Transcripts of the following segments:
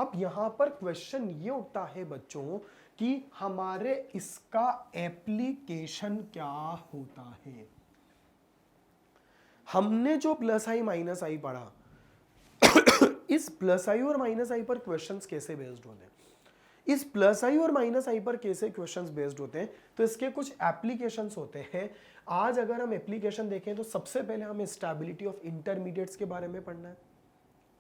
अब यहां पर क्वेश्चन ये उठता है बच्चों कि हमारे इसका एप्लीकेशन क्या होता है। हमने जो प्लस आई माइनस आई पढ़ा, इस प्लस आई और माइनस आई पर क्वेश्चंस कैसे बेस्ड होते हैं, इस प्लस आई और माइनस आई पर कैसे क्वेश्चंस बेस्ड होते हैं, तो इसके कुछ एप्लीकेशंस होते हैं। आज अगर हम एप्लीकेशन देखें तो सबसे पहले हमें स्टेबिलिटी ऑफ इंटरमीडिएट्स के बारे में पढ़ना है।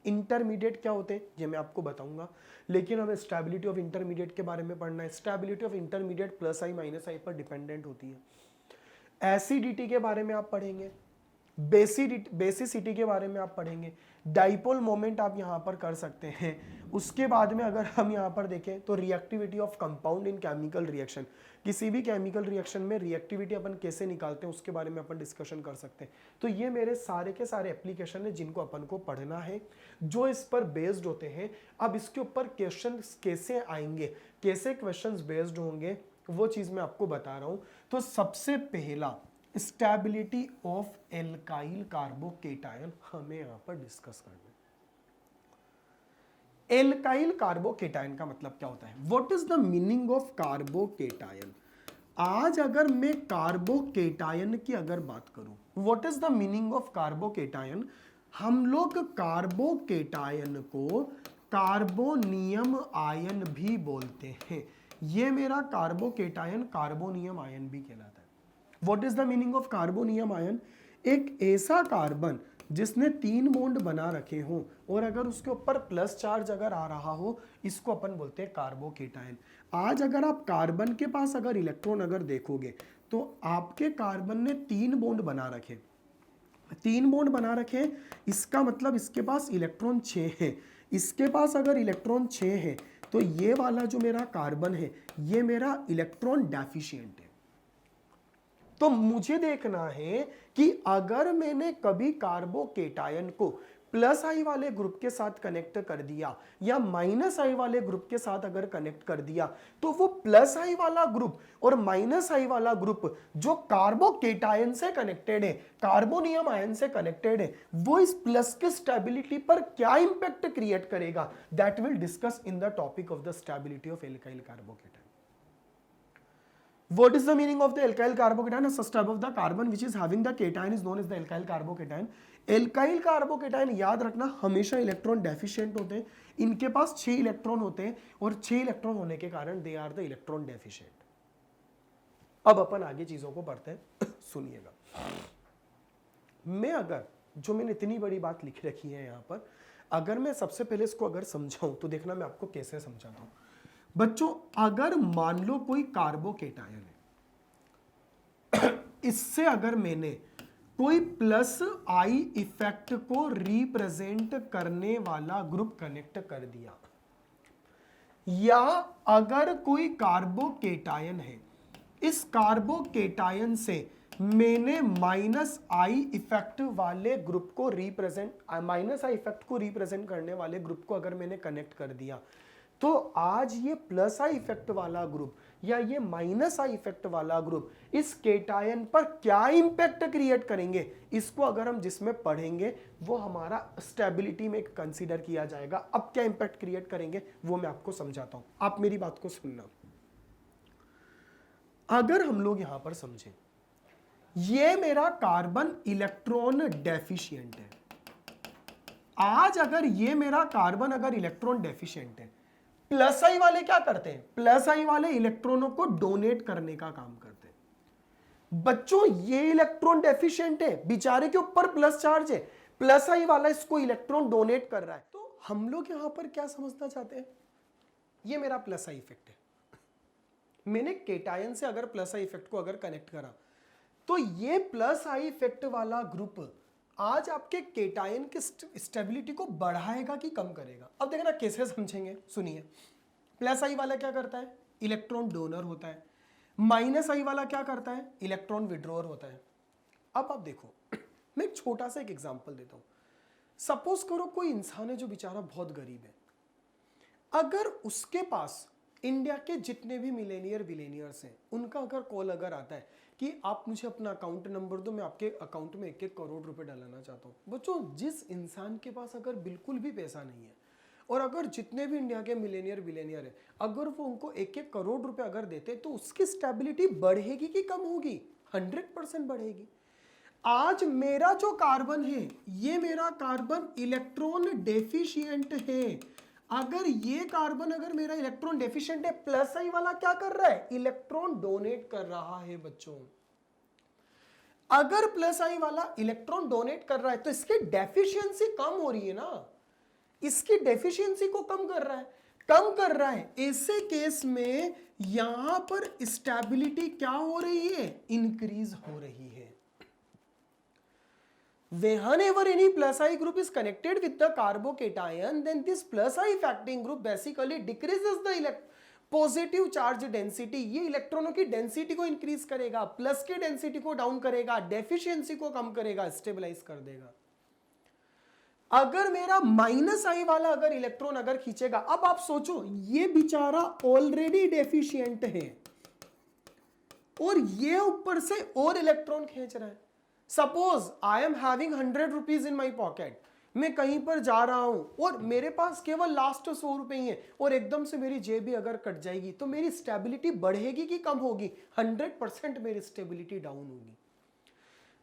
इंटरमीडिएट क्या होते हैं ये मैं आपको बताऊंगा, लेकिन हमें स्टेबिलिटी ऑफ इंटरमीडिएट के बारे में पढ़ना है। Stability of intermediate plus I minus I पर डिपेंडेंट होती है। एसिडिटी के बारे में आप पढ़ेंगे, बेसिसिटी के बारे में आप पढ़ेंगे, डाइपोल मोमेंट आप यहां पर कर सकते हैं। उसके बाद में अगर हम यहां पर देखें तो reactivity of compound in chemical reaction, किसी भी केमिकल रिएक्शन में रिएक्टिविटी अपन कैसे निकालते हैं उसके बारे में अपन डिस्कशन कर सकते हैं। तो ये मेरे सारे के सारे एप्लीकेशन है जिनको अपन को पढ़ना है, जो इस पर बेस्ड होते हैं। अब इसके ऊपर क्वेश्चन कैसे आएंगे, कैसे क्वेश्चन बेस्ड होंगे, वो चीज मैं आपको बता रहा हूं। तो सबसे पहला स्टेबिलिटी ऑफ एल्काइल कार्बोकेटायन हमें यहां पर डिस्कस करना है। एल्काइल कार्बोकेटायन का मतलब क्या होता है, what is the meaning of carbocation. आज अगर मैं कार्बोकेटायन की अगर बात करूं, what is the meaning of carbocation, हम लोग कार्बोकेटायन को कार्बोनियम आयन भी बोलते हैं। ये मेरा कार्बोकेटायन कार्बोनियम आयन भी कहलाता है। What is the meaning of carbonium ion, एक ऐसा कार्बन जिसने 3 बॉन्ड बना रखे हो और अगर उसके ऊपर प्लस चार्ज अगर आ रहा हो, इसको अपन बोलते हैं कार्बोकेटायन। आज अगर आप कार्बन के पास अगर इलेक्ट्रॉन अगर देखोगे तो आपके कार्बन ने 3 बॉन्ड बना रखे, 3 बॉन्ड बना रखे, इसका मतलब इसके पास इलेक्ट्रॉन 6 है। इसके पास अगर इलेक्ट्रॉन 6 है तो ये वाला जो मेरा कार्बन है ये मेरा इलेक्ट्रॉन डेफिशिएंट है। तो मुझे देखना है कि अगर मैंने कभी कार्बोकेटायन को प्लस आई वाले ग्रुप के साथ कनेक्ट कर दिया या माइनस आई वाले ग्रुप के साथ अगर कनेक्ट कर दिया, तो वो प्लस आई वाला ग्रुप और माइनस आई वाला ग्रुप जो कार्बोकेटायन से कनेक्टेड है, कार्बोनियम आयन से कनेक्टेड है, वो इस प्लस के स्टेबिलिटी पर क्या इंपैक्ट क्रिएट करेगा, that will discuss in the topic of the stability of alkyl carbocation. What is the meaning of the alkyl carbocation? A subtype of the carbon which is having the cation is known as the alkyl carbocation. Alkyl carbocation याद रखना हमेशा electron deficient होते हैं, इनके पास 6 electron होते हैं और 6 electron होने के कारण they are the electron deficient. अब अपन आगे चीजों को पढ़ते हैं, सुनिएगा। मैं अगर जो मैंने इतनी बड़ी बात लिख रखी है यहां पर, अगर मैं सबसे पहले इसको अगर समझाऊं तो देखना मैं आपको कैसे समझाता हूं। बच्चों अगर मान लो कोई कार्बोकेटायन है, इससे अगर मैंने कोई प्लस आई इफेक्ट को रिप्रेजेंट करने वाला ग्रुप कनेक्ट कर दिया, या अगर कोई कार्बोकेटायन है, इस कार्बोकेटायन से मैंने माइनस आई इफेक्ट वाले ग्रुप को माइनस आई इफेक्ट को रिप्रेजेंट करने वाले ग्रुप को अगर मैंने कनेक्ट कर दिया, तो आज ये प्लस आई इफेक्ट वाला ग्रुप या ये माइनस आई इफेक्ट वाला ग्रुप इस केटायन पर क्या इंपैक्ट क्रिएट करेंगे, इसको अगर हम जिसमें पढ़ेंगे वो हमारा स्टेबिलिटी में कंसीडर किया जाएगा। अब क्या इंपैक्ट क्रिएट करेंगे वो मैं आपको समझाता हूं, आप मेरी बात को सुनना। अगर हम लोग यहां पर समझें, ये मेरा कार्बन इलेक्ट्रॉन डेफिशिएंट है। आज अगर ये मेरा कार्बन अगर इलेक्ट्रॉन डेफिशिएंट है, प्लस आई वाले क्या करते हैं, प्लस आई वाले इलेक्ट्रॉनों को डोनेट करने का काम करते हैं। बच्चों ये इलेक्ट्रॉन डेफिशिएंट है, बेचारे के ऊपर प्लस चार्ज है, प्लस आई वाला इसको इलेक्ट्रॉन डोनेट कर रहा है। तो हम लोग यहां पर क्या समझना चाहते हैं, ये मेरा प्लस आई इफेक्ट है, मैंने केटायन से अगर प्लस आई इफेक्ट को अगर कनेक्ट करा, तो ये प्लस आई इफेक्ट वाला ग्रुप आज आपके केटायन की स्टेबिलिटी को बढ़ाएगा कि कम करेगा। अब देखना कैसे समझेंगे, सुनिए। प्लस आई वाला क्या करता है, इलेक्ट्रॉन डोनर होता है। माइनस आई वाला क्या करता है, इलेक्ट्रॉन विड्रॉअर होता है। अब आप देखो, मैं एक छोटा सा एक एग्जांपल देता हूं। सपोज करो कोई इंसान है जो बेचारा बहुत गरीब है, अगर उसके पास इंडिया के जितने भी मिलेनियर्स हैं उनका अगर कॉल अगर आता है कि आप मुझे अपना अकाउंट नंबर दो, मैं आपके अकाउंट में 1-1 करोड़ रुपए डालना चाहता हूं। बच्चों जिस इंसान के पास अगर बिल्कुल भी पैसा नहीं है और अगर जितने भी इंडिया के मिलेनियर बिलेनियर है, अगर वो उनको 1-1 करोड़ रुपए अगर देते तो उसकी स्टेबिलिटी बढ़ेगी कि कम होगी? 100% बढ़ेगी। आज मेरा जो कार्बन है, ये मेरा कार्बन इलेक्ट्रॉन डेफिशिएंट है। अगर ये कार्बन अगर मेरा इलेक्ट्रॉन डेफिशिएंट है, प्लस आई वाला क्या कर रहा है? इलेक्ट्रॉन डोनेट कर रहा है बच्चों। अगर प्लस आई वाला इलेक्ट्रॉन डोनेट कर रहा है तो इसकी डेफिशिएंसी कम हो रही है ना, इसकी डेफिशिएंसी को कम कर रहा है। ऐसे केस में यहां पर स्टेबिलिटी क्या हो रही है? इंक्रीज हो रही है। Whenever any plus I group is connected with the carbocation, then this plus I affecting group basically decreases the positive charge density. ये इलेक्ट्रॉनों की डेंसिटी को इंक्रीज करेगा, प्लस की डेंसिटी को डाउन करेगा, डेफिशिएंसी को कम करेगा, स्टेबलाइज कर देगा। अगर मेरा माइनस आई वाला अगर इलेक्ट्रॉन अगर खींचेगा, अब आप सोचो ये बेचारा ऑलरेडी डेफिशिएंट है और ये ऊपर से और इलेक्ट्रॉन खींच रहा है। Suppose I am having 100 rupees in my pocket, मैं कहीं पर जा रहा हूं और मेरे पास केवल लास्ट 100 रुपए ही है और एकदम से मेरी जेब भी अगर कट जाएगी तो मेरी स्टेबिलिटी बढ़ेगी कि कम होगी? 100% मेरी स्टेबिलिटी डाउन होगी।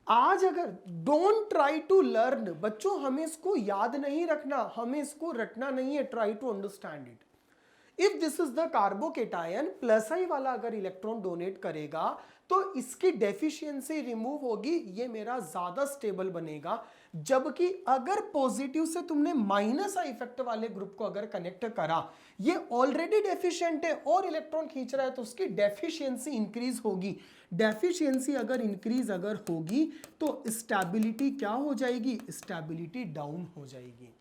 आज अगर डोंट ट्राई टू लर्न, बच्चों हमें इसको याद नहीं रखना, हमें इसको रटना नहीं है, try to understand it. If this is the carbocation, plus I वाला अगर इलेक्ट्रॉन डोनेट करेगा तो इसकी डेफिशिएंसी रिमूव होगी, ये मेरा ज्यादा स्टेबल बनेगा। जबकि अगर पॉजिटिव से तुमने माइनस आई इफेक्ट वाले ग्रुप को अगर कनेक्ट करा, ये ऑलरेडी डेफिशिएंट है और इलेक्ट्रॉन खींच रहा है तो उसकी डेफिशिएंसी इंक्रीज होगी। डेफिशिएंसी अगर इंक्रीज अगर होगी तो स्टेबिलिटी क्या हो जाएगी? स्टेबिलिटी डाउन हो जाएगी।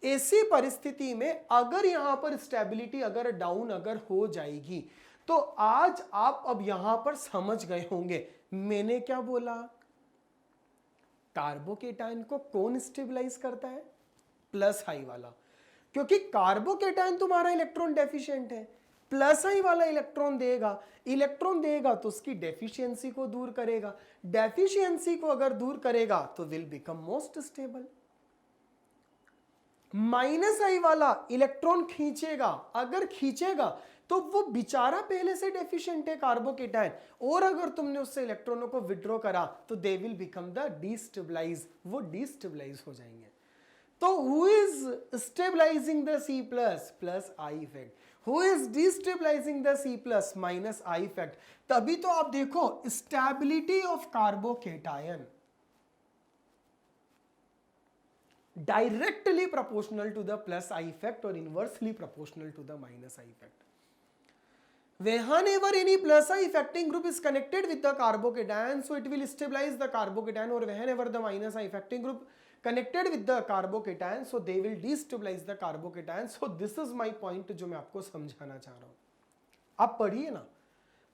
ऐसी परिस्थिति में अगर यहां पर स्टेबिलिटी अगर डाउन अगर हो जाएगी तो आज आप अब यहां पर समझ गए होंगे मैंने क्या बोला। कार्बोकेटायन को कौन स्टेबलाइज करता है? प्लस आई वाला, क्योंकि कार्बोकेटायन तुम्हारा इलेक्ट्रॉन डेफिशिएंट है। प्लस आई वाला इलेक्ट्रॉन देगा तो उसकी डेफिशिएंसी को दूर करेगा। डेफिशिएंसी को अगर दूर करेगा तो will become most stable. Minus I वाला इलेक्ट्रॉन खींचेगा, अगर खींचेगा तो वो बेचारा पहले से डेफिशिएंट है कार्बोकेटायन, और अगर तुमने उससे इलेक्ट्रॉनों को विड्रॉ करा तो they will become the destabilise, वो डीस्टेबलाइज हो जाएंगे। तो who is stabilising the C plus I effect, who is destabilising the C plus minus I effect. तभी तो आप देखो stability of carbocation directly proportional to the plus I effect or inversely proportional to the minus I effect. Whenever any plus I affecting group is connected with the carbocation, so it will stabilize the carbocation, or whenever the minus I affecting group connected with the carbocation, so they will destabilize the carbocation. So this is my point जो मैं आपको समझाना चाह रहा हूँ। आप पढ़िए ना,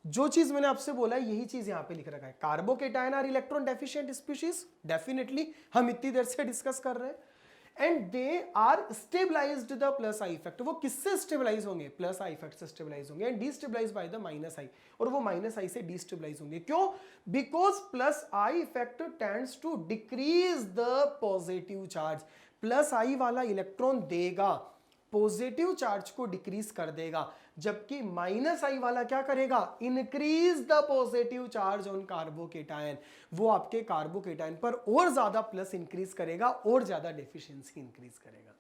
जो चीज मैंने आपसे बोला है यही चीज यहाँ पे लिख रखा है। Carbocation are electron deficient species, definitely हम इतनी देर से डिस्कस कर रहे हैं। And they are stabilized the plus I effect, वो किससे स्टेबलाइज होंगे? प्लस आई इफेक्ट से स्टेबलाइज होंगे, and destabilize by the minus I, और वो माइनस आई से डिस्टेबलाइज होंगे। क्यों? Because plus I effect tends to decrease the positive charge. Plus I वाला इलेक्ट्रॉन देगा, पॉजिटिव चार्ज को डिक्रीज कर देगा, जबकि माइनस आई वाला क्या करेगा? Increase the positive charge on carbocation. वो आपके कार्बोकेटायन पर और ज्यादा प्लस इंक्रीज करेगा और ज्यादा डेफिशिएंसी इंक्रीज करेगा।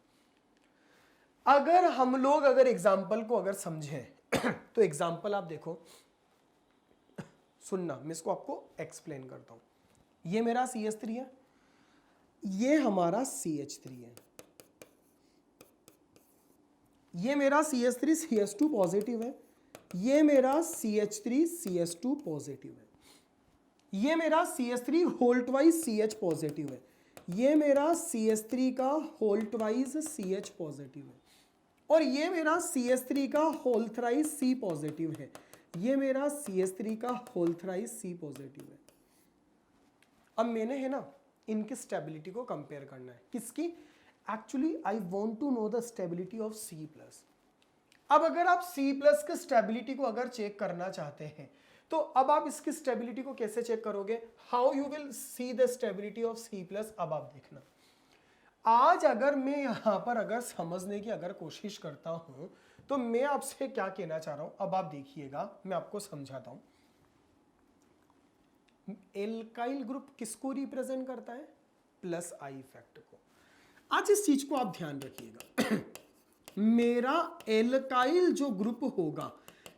अगर हम लोग अगर एग्जांपल को अगर समझें तो एग्जांपल आप देखो, सुनना, मैं इसको आपको एक्सप्लेन करता हूं। ये मेरा CH3 है, ये हमारा CH3 है, ये मेरा CH3 CH2 पॉजिटिव है, ये मेरा CH3 CH2 पॉजिटिव है, ये मेरा CH3 whole twice CH positive है, ये मेरा CH3 का होल ट्वाइस CH पॉजिटिव है, और ये मेरा CH3 का होल थ्राइस C पॉजिटिव है, ये मेरा CH3 का होल थ्राइस C पॉजिटिव है। अब मैंने है ना इनकी स्टेबिलिटी को कंपेयर करना है, किसकी? Actually I want to know the stability of C plus. अब अगर आप C प्लस की स्टेबिलिटी को अगर चेक करना चाहते हैं तो अब आप इसकी स्टेबिलिटी को कैसे चेक करोगे? How you will see the stability of C plus? अब आप देखना, आज अगर मैं यहां पर अगर समझने की अगर कोशिश करता हूं तो मैं आपसे क्या कहना चाह रहा हूं, अब आप देखिएगा, मैं आपको समझाता हूं। एल्काइल ग्रुप किसको रिप्रेजेंट करता है? प्लस आई इफेक्ट को। आज इस चीज को आप ध्यान रखिएगा। मेरा एल्काइल जो ग्रुप होगा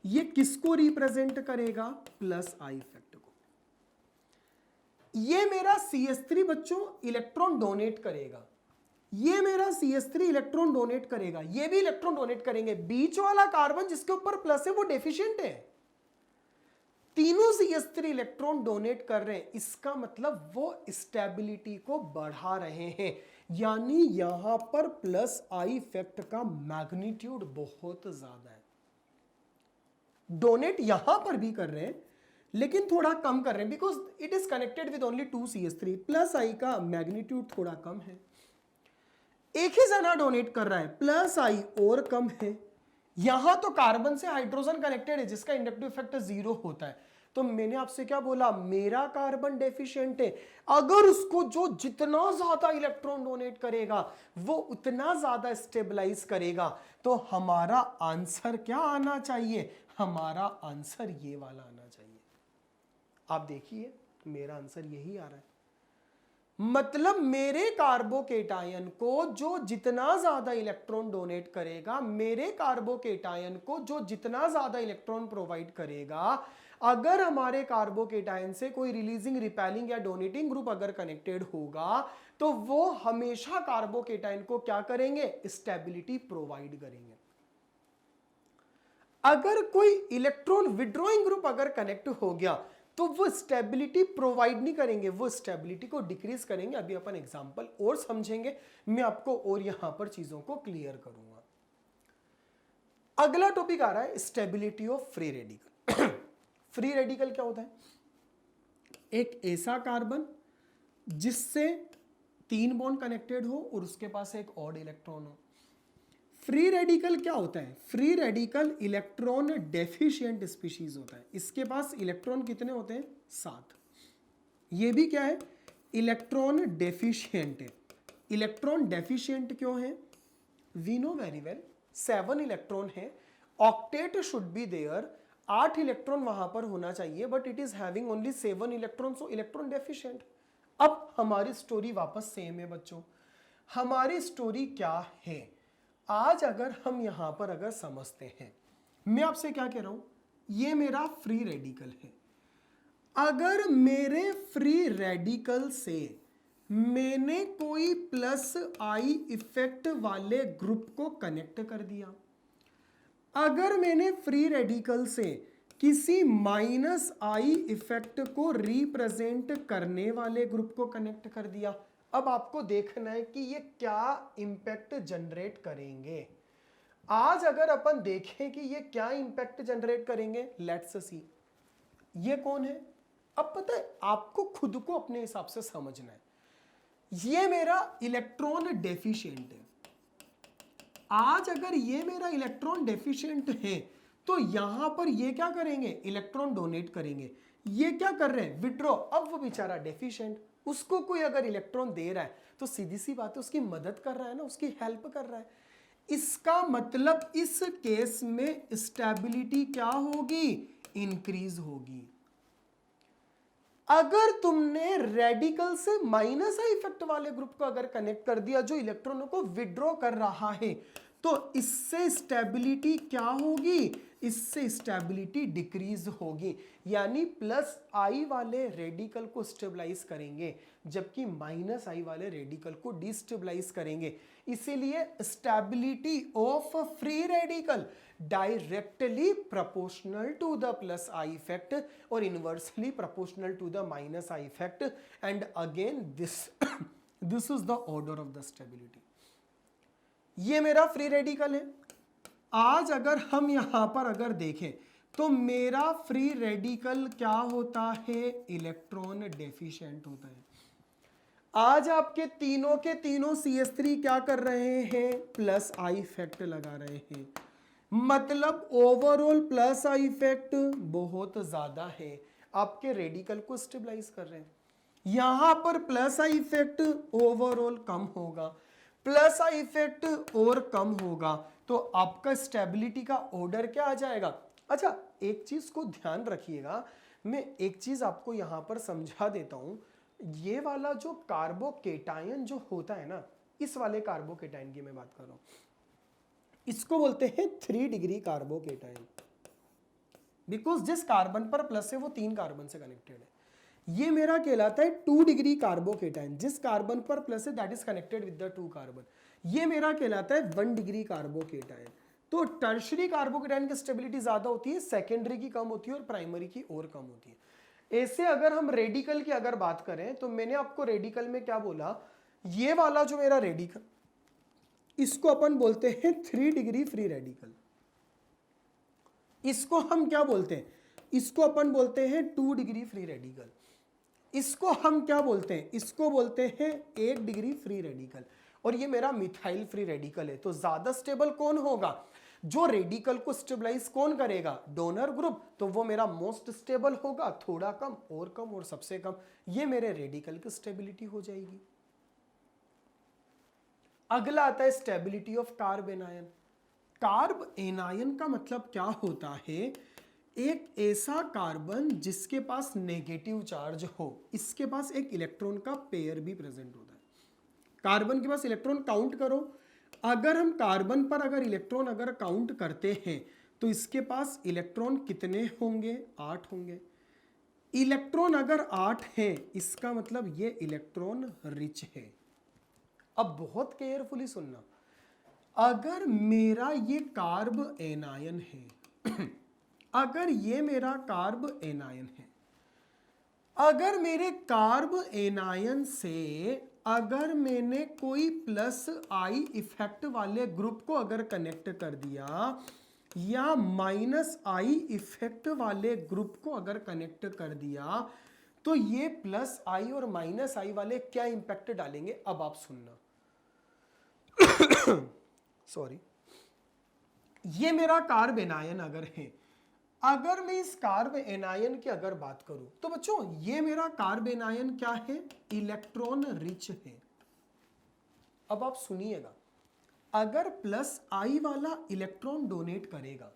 ये किसको रिप्रेजेंट करेगा? प्लस आई इफेक्ट को। ये मेरा CH3 बच्चों इलेक्ट्रॉन डोनेट करेगा, ये मेरा CH3 इलेक्ट्रॉन डोनेट करेगा, ये भी इलेक्ट्रॉन डोनेट करेंगे। बीच वाला कार्बन जिसके ऊपर प्लस है वो डेफिशिएंट है। तीनों CH3 इलेक्ट्रॉन डोनेट कर रहे हैं, इसका मतलब वो स्टेबिलिटी को बढ़ा रहे हैं। यानी यहां पर प्लस आई इफेक्ट का मैग्नीट्यूड बहुत ज्यादा है। डोनेट यहां पर भी कर रहे हैं लेकिन थोड़ा कम कर रहे हैं, because it is connected with only 2 CH3। Plus I का मैग्नीट्यूड थोड़ा कम है। एक ही जना डोनेट कर रहा है, प्लस आई और कम है। यहां तो कार्बन से हाइड्रोजन कनेक्टेड है जिसका इंडक्टिव इफेक्ट 0 होता है। तो मैंने आपसे क्या बोला? मेरा कार्बन डेफिशिएंट है, अगर उसको जो जितना ज्यादा इलेक्ट्रॉन डोनेट करेगा वो उतना ज्यादा स्टेबलाइज करेगा। तो हमारा आंसर क्या आना चाहिए? हमारा आंसर ये वाला आना चाहिए। आप देखिए मेरा आंसर यही आ रहा है। मतलब मेरे कार्बोकेटायन को जो जितना ज्यादा इलेक्ट्रॉन डोनेट करेगा, मेरे कार्बोकेटायन को जो जितना ज्यादा इलेक्ट्रॉन प्रोवाइड करेगा, अगर हमारे कार्बोकेटायन से कोई रिलीजिंग, रिपेलिंग या डोनेटिंग ग्रुप अगर कनेक्टेड होगा तो वो हमेशा कार्बोकेटायन को क्या करेंगे? स्टेबिलिटी प्रोवाइड करेंगे। अगर कोई इलेक्ट्रॉन विड्रॉइंग ग्रुप अगर कनेक्ट हो गया तो वो स्टेबिलिटी प्रोवाइड नहीं करेंगे, वो स्टेबिलिटी को डिक्रीज करेंगे। अभी अपन एग्जांपल और समझेंगे, मैं आपको और यहां पर चीजों को क्लियर करूंगा। अगला टॉपिक आ रहा है stability of free radical. Free radical क्या होता है? एक ऐसा कार्बन जिससे 3 बॉन्ड कनेक्टेड हो और उसके पास एक ऑड इलेक्ट्रॉन हो। फ्री रेडिकल क्या होता है? Free radical electron deficient species होता है। इसके पास इलेक्ट्रॉन कितने होते हैं? 7। ये भी क्या है? इलेक्ट्रॉन डेफिशिएंट है। इलेक्ट्रॉन डेफिशिएंट क्यों है? We know very well, 7 electron है, octet should be there, 8 electron वहां पर होना चाहिए, but it is having only 7 electron, so electron deficient. अब हमारी स्टोरी वापस सेम है बच्चों। हमारी स्टोरी क्या है? आज अगर हम यहां पर अगर समझते हैं, मैं आपसे क्या कह रहा हूं, ये मेरा फ्री रेडिकल है। अगर मेरे फ्री रेडिकल से मैंने कोई प्लस आई इफेक्ट वाले ग्रुप को कनेक्ट कर दिया, अगर मैंने फ्री रेडिकल से किसी माइनस आई इफेक्ट को रिप्रेजेंट करने वाले ग्रुप को कनेक्ट कर दिया, अब आपको देखना है कि ये क्या इंपैक्ट जनरेट करेंगे। आज अगर अपन देखें कि ये क्या इंपैक्ट जनरेट करेंगे, लेट्स सी। ये कौन है? अब पता है आपको खुद को अपने हिसाब से समझना है। ये मेरा इलेक्ट्रॉन डेफिशिएंट है। आज अगर ये मेरा इलेक्ट्रॉन डेफिशिएंट है तो यहां पर ये क्या करेंगे? इलेक्ट्रॉन डोनेट करेंगे। ये क्या कर रहे हैं? विड्रॉ। अब वो बेचारा डेफिशिएंट, उसको कोई अगर इलेक्ट्रॉन दे रहा है तो सीधी सी बात है उसकी मदद कर रहा है ना, उसकी हेल्प कर रहा है। इसका मतलब इस केस में स्टेबिलिटी क्या होगी? इंक्रीज होगी। अगर तुमने रेडिकल से माइनस आई इफेक्ट वाले ग्रुप को अगर कनेक्ट कर दिया जो इलेक्ट्रॉनों को विड्रॉ कर रहा है, तो इससे स्टेबिलिटी क्या होगी? इससे स्टेबिलिटी डिक्रीज होगी। यानी प्लस आई वाले रेडिकल को स्टेबलाइज करेंगे जबकि माइनस आई वाले रेडिकल को डिस्टेबलाइज करेंगे। इसीलिए stability of free radical directly proportional to the plus I effect और inversely proportional to the minus I effect, and again this is the order of the stability. ये मेरा free radical है। आज अगर हम यहां पर अगर देखें तो मेरा फ्री रेडिकल क्या होता है? इलेक्ट्रॉन डेफिशिएंट होता है। आज आपके तीनों के तीनों CH3 क्या कर रहे हैं? प्लस आई इफेक्ट लगा रहे हैं। मतलब ओवरऑल प्लस आई इफेक्ट बहुत ज्यादा है, आपके रेडिकल को स्टेबलाइज कर रहे हैं। यहां पर प्लस आई इफेक्ट ओवरऑल कम होगा। प्लस आई इफेक्ट और कम होगा, तो आपका स्टेबिलिटी का ऑर्डर क्या आ जाएगा। अच्छा, एक चीज को ध्यान रखिएगा, मैं एक चीज आपको यहां पर समझा देता हूं। ये वाला जो कार्बोकेटायन जो होता है ना, इस वाले कार्बोकेटायन की मैं बात कर रहा हूं, इसको बोलते हैं 3 डिग्री कार्बोकेटायन, बिकॉज जिस कार्बन पर प्लस है वो 3 कार्बन से कनेक्टेड है। ये मेरा कहलाता है 2 डिग्री कार्बोकेटायन, जिस कार्बन पर प्लस है that is connected with the 2 carbon, ये मेरा कहलाता है 1 डिग्री कार्बोकेटायन। तो टर्शरी कार्बोकेटायन की स्टेबिलिटी ज्यादा होती है, सेकेंडरी की कम होती है और प्राइमरी की और कम होती है। ऐसे अगर हम रेडिकल की अगर बात करें, तो मैंने आपको रेडिकल में क्या बोला, ये वाला जो मेरा रेडिकल, इसको अपन बोलते हैं 3 डिग्री फ्री रेडिकल। इसको हम क्या बोलते हैं, इसको अपन बोलते हैं 2 डिग्री फ्री रेडिकल। इसको हम क्या बोलते हैं, इसको बोलते हैं 1 डिग्री फ्री रेडिकल। और ये मेरा मिथाइल फ्री रेडिकल है। तो ज्यादा स्टेबल कौन होगा, जो रेडिकल को स्टेबलाइज कौन करेगा, डोनर ग्रुप, तो वो मेरा मोस्ट स्टेबल होगा, थोड़ा कम और सबसे कम, ये मेरे रेडिकल की स्टेबिलिटी हो जाएगी। अगला आता है stability of carb anion. Carb anion का मतलब क्या होता है, एक ऐसा कार्बन जिसके पास नेगेटिव चार्ज हो, इसके पास एक इलेक्ट्रॉन का पेयर भी प्रेजेंट होता है। कार्बन के पास इलेक्ट्रॉन काउंट करो, अगर हम कार्बन पर अगर इलेक्ट्रॉन अगर काउंट करते हैं तो इसके पास इलेक्ट्रॉन कितने होंगे, 8 होंगे। इलेक्ट्रॉन अगर 8 है इसका मतलब ये इलेक्ट्रॉन रिच है। अब बहुत केयरफुली सुनना, अगर मेरा ये कार्ब एनायन है अगर ये मेरा कार्ब एनायन है, अगर मेरे कार्ब एनायन से अगर मैंने कोई प्लस आई इफेक्ट वाले ग्रुप को अगर कनेक्ट कर दिया या माइनस आई इफेक्ट वाले ग्रुप को अगर कनेक्ट कर दिया, तो ये प्लस आई और माइनस आई वाले क्या इंपैक्ट डालेंगे, अब आप सुनना। सॉरी, ये मेरा कार्ब एनायन अगर है, अगर मैं इस कार्ब एनायन की अगर बात करूं, तो बच्चों ये मेरा कार्ब एनायन क्या है, इलेक्ट्रॉन रिच है। अब आप सुनिएगा, अगर प्लस आई वाला इलेक्ट्रॉन डोनेट करेगा,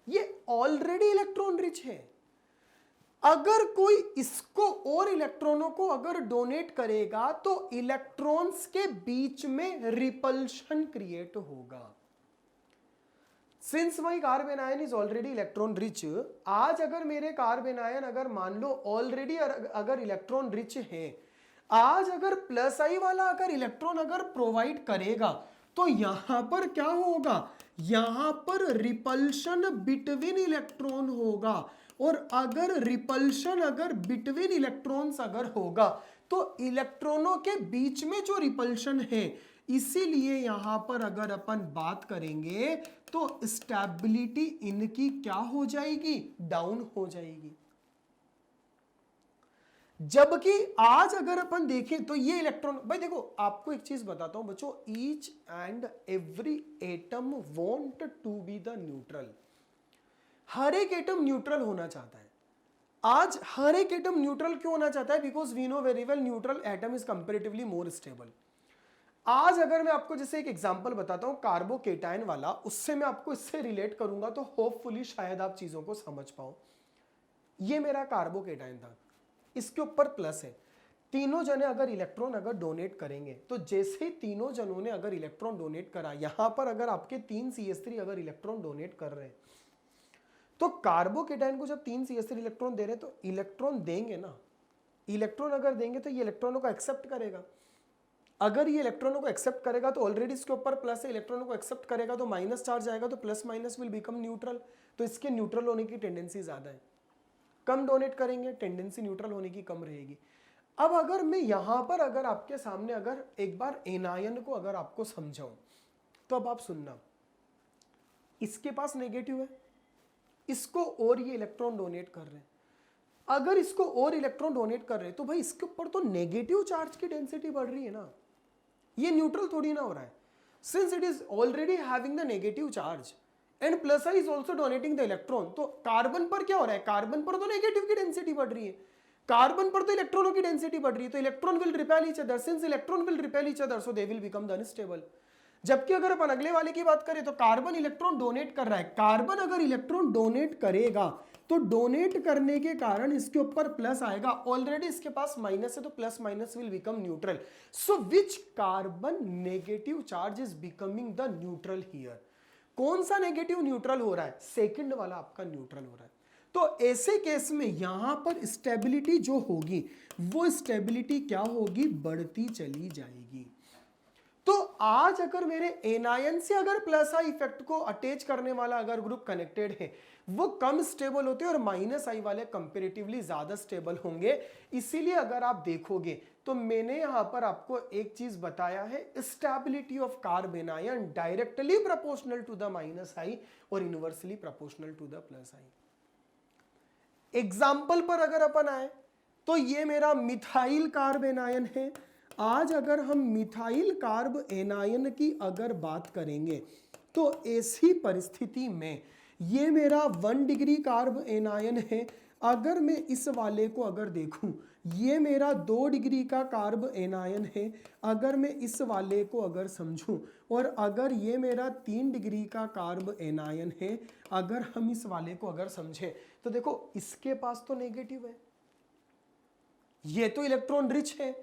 ये ऑलरेडी इलेक्ट्रॉन रिच है, अगर कोई इसको और इलेक्ट्रॉनों को अगर डोनेट करेगा तो इलेक्ट्रॉन्स के बीच में रिपल्शन क्रिएट होगा। Since my carb anion is already electron rich, आज अगर मेरे कार्ब एनायन अगर मान लो ऑलरेडी अगर इलेक्ट्रॉन रिच है, आज अगर प्लस आई वाला अगर इलेक्ट्रॉन अगर प्रोवाइड करेगा, तो यहां पर क्या होगा, यहां पर रिपल्शन बिटवीन इलेक्ट्रॉन होगा। और अगर रिपल्शन अगर बिटवीन इलेक्ट्रॉन्स अगर होगा, तो इलेक्ट्रॉनों के बीच में जो रिपल्शन है, इसीलिए यहां पर अगर अपन बात करेंगे तो स्टेबिलिटी इनकी क्या हो जाएगी, डाउन हो जाएगी। जबकि आज अगर अपन देखें तो ये इलेक्ट्रॉन, भाई देखो आपको एक चीज बताता हूं बच्चों, each and every atom want to be the neutral. हर एक एटम न्यूट्रल होना चाहता है। आज हर एक एटम न्यूट्रल क्यों होना चाहता है, because we know very well neutral atom is comparatively more stable. आज अगर मैं आपको जैसे एक एग्जांपल बताता हूं कार्बोकेटायन वाला, उससे मैं आपको इससे रिलेट करूंगा तो होपफुली शायद आप चीजों को समझ पाओ। ये मेरा कार्बोकेटायन था, इसके ऊपर प्लस है, तीनों जने अगर इलेक्ट्रॉन अगर डोनेट करेंगे, तो जैसे ही तीनों जनों ने अगर इलेक्ट्रॉन डोनेट करा, यहां पर अगर आपके 3 CH3 अगर इलेक्ट्रॉन डोनेट कर रहे हैं, तो कार्बोकेटायन को जब 3 CH3 इलेक्ट्रॉन दे रहे हैं, तो इलेक्ट्रॉन देंगे ना, इलेक्ट्रॉन अगर देंगे तो ये इलेक्ट्रॉनों को एक्सेप्ट करेगा। अगर ये इलेक्ट्रॉनों को एक्सेप्ट करेगा तो ऑलरेडी इसके ऊपर प्लस है, इलेक्ट्रॉनों को एक्सेप्ट करेगा तो माइनस चार्ज आएगा, तो plus minus will become neutral, तो इसके न्यूट्रल होने की टेंडेंसी ज्यादा है। कम डोनेट करेंगे, टेंडेंसी न्यूट्रल होने की कम रहेगी। अब अगर मैं यहां पर अगर आपके सामने अगर एक बार एनायन को अगर आपको समझाऊं, तो अब आप सुनना, इसके पास नेगेटिव है, इसको और ये इलेक्ट्रॉन डोनेट कर रहे हैं। अगर इसको और इलेक्ट्रॉन डोनेट कर रहे हैं, तो भाई इसके ऊपर तो नेगेटिव चार्ज की डेंसिटी बढ़ रही है ना, ये न्यूट्रल थोड़ी ना हो रहा है, since it is already having the negative charge and plus I is also donating the electron. तो कार्बन पर क्या हो रहा है, कार्बन पर तो नेगेटिव की डेंसिटी बढ़ रही है, कार्बन पर तो इलेक्ट्रॉनों की डेंसिटी बढ़ रही है, तो electron will repel each other, since electron will repel each other so they will become the unstable. जबकि अगर अपन अगले वाले की बात करें तो कार्बन इलेक्ट्रॉन डोनेट कर रहा है, कार्बन अगर इलेक्ट्रॉन डोनेट करेगा तो डोनेट करने के कारण इसके ऊपर प्लस आएगा, ऑलरेडी इसके पास माइनस है तो plus minus will become neutral. So which carbon negative charge is becoming the neutral here? कौन सा नेगेटिव न्यूट्रल हो रहा है? सेकंड वाला आपका न्यूट्रल हो रहा है। तो ऐसे केस में यहां पर स्टेबिलिटी जो होगी वो स्टेबिलिटी क्या होगी? बढ़ती चली जाएगी। तो आज अगर मेरे एनायन से अगर प्लस आई इफेक्ट को अटैच करने वाला अगर ग्रुप कनेक्टेड है वो कम स्टेबल होते हैं और माइनस आई वाले कंपैरेटिवली ज्यादा स्टेबल होंगे। इसीलिए अगर आप देखोगे तो मैंने यहां पर आपको एक चीज बताया है, stability of carbanion directly proportional to the minus I और inversely proportional to the plus I. Example पर अगर अपन आए तो ये मेरा मिथाइल कार्ब एनायन है। आज अगर हम मिथाइल कार्ब एनायन की अगर बात करेंगे तो ऐसी परिस्थिति में ये मेरा 1 डिग्री कार्ब एनायन है। अगर मैं इस वाले को अगर देखूं, ये मेरा 2 डिग्री का कार्ब एनायन है। अगर मैं इस वाले को अगर समझूं और अगर ये मेरा 3 डिग्री का कार्ब एनायन है, अगर हम इस वाले को अगर समझें तो देखो इसके पास तो नेगेटिव है, ये तो इलेक्ट्रॉन रिच है।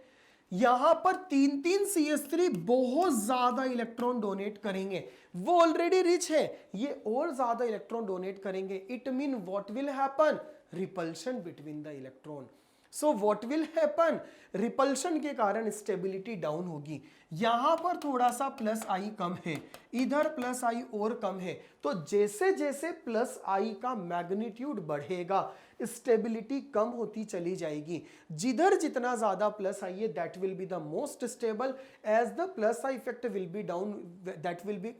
यहां पर 3 CH3 बहुत ज्यादा इलेक्ट्रॉन डोनेट करेंगे, वो ऑलरेडी रिच है, ये और ज्यादा इलेक्ट्रॉन डोनेट करेंगे। It mean what will happen? Repulsion between the electron. So what will happen? Repulsion के कारण स्टेबिलिटी डाउन होगी। यहां पर थोड़ा सा प्लस आई कम है, इधर प्लस आई और कम है, तो जैसे जैसे प्लस आई का मैग्नीट्यूड बढ़ेगा स्टेबिलिटी कम होती चली जाएगी। जिधर जितना ज्यादा प्लस आई है that will be the most stable, as the plus I effect will be down that will be,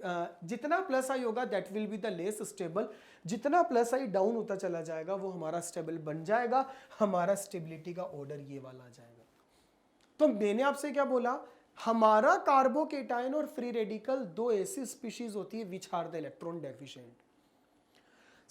जितना प्लस आई होगा that will be the less stable. जितना प्लस आई डाउन होता चला जाएगा वो हमारा स्टेबल बन जाएगा, हमारा स्टेबिलिटी का ऑर्डर ये वाला आ जाएगा। तो मैंने आपसे क्या बोला? हमारा कार्बोकेटायन और फ्री रेडिकल दो ऐसी स्पीशीज होती है which are the electron deficient.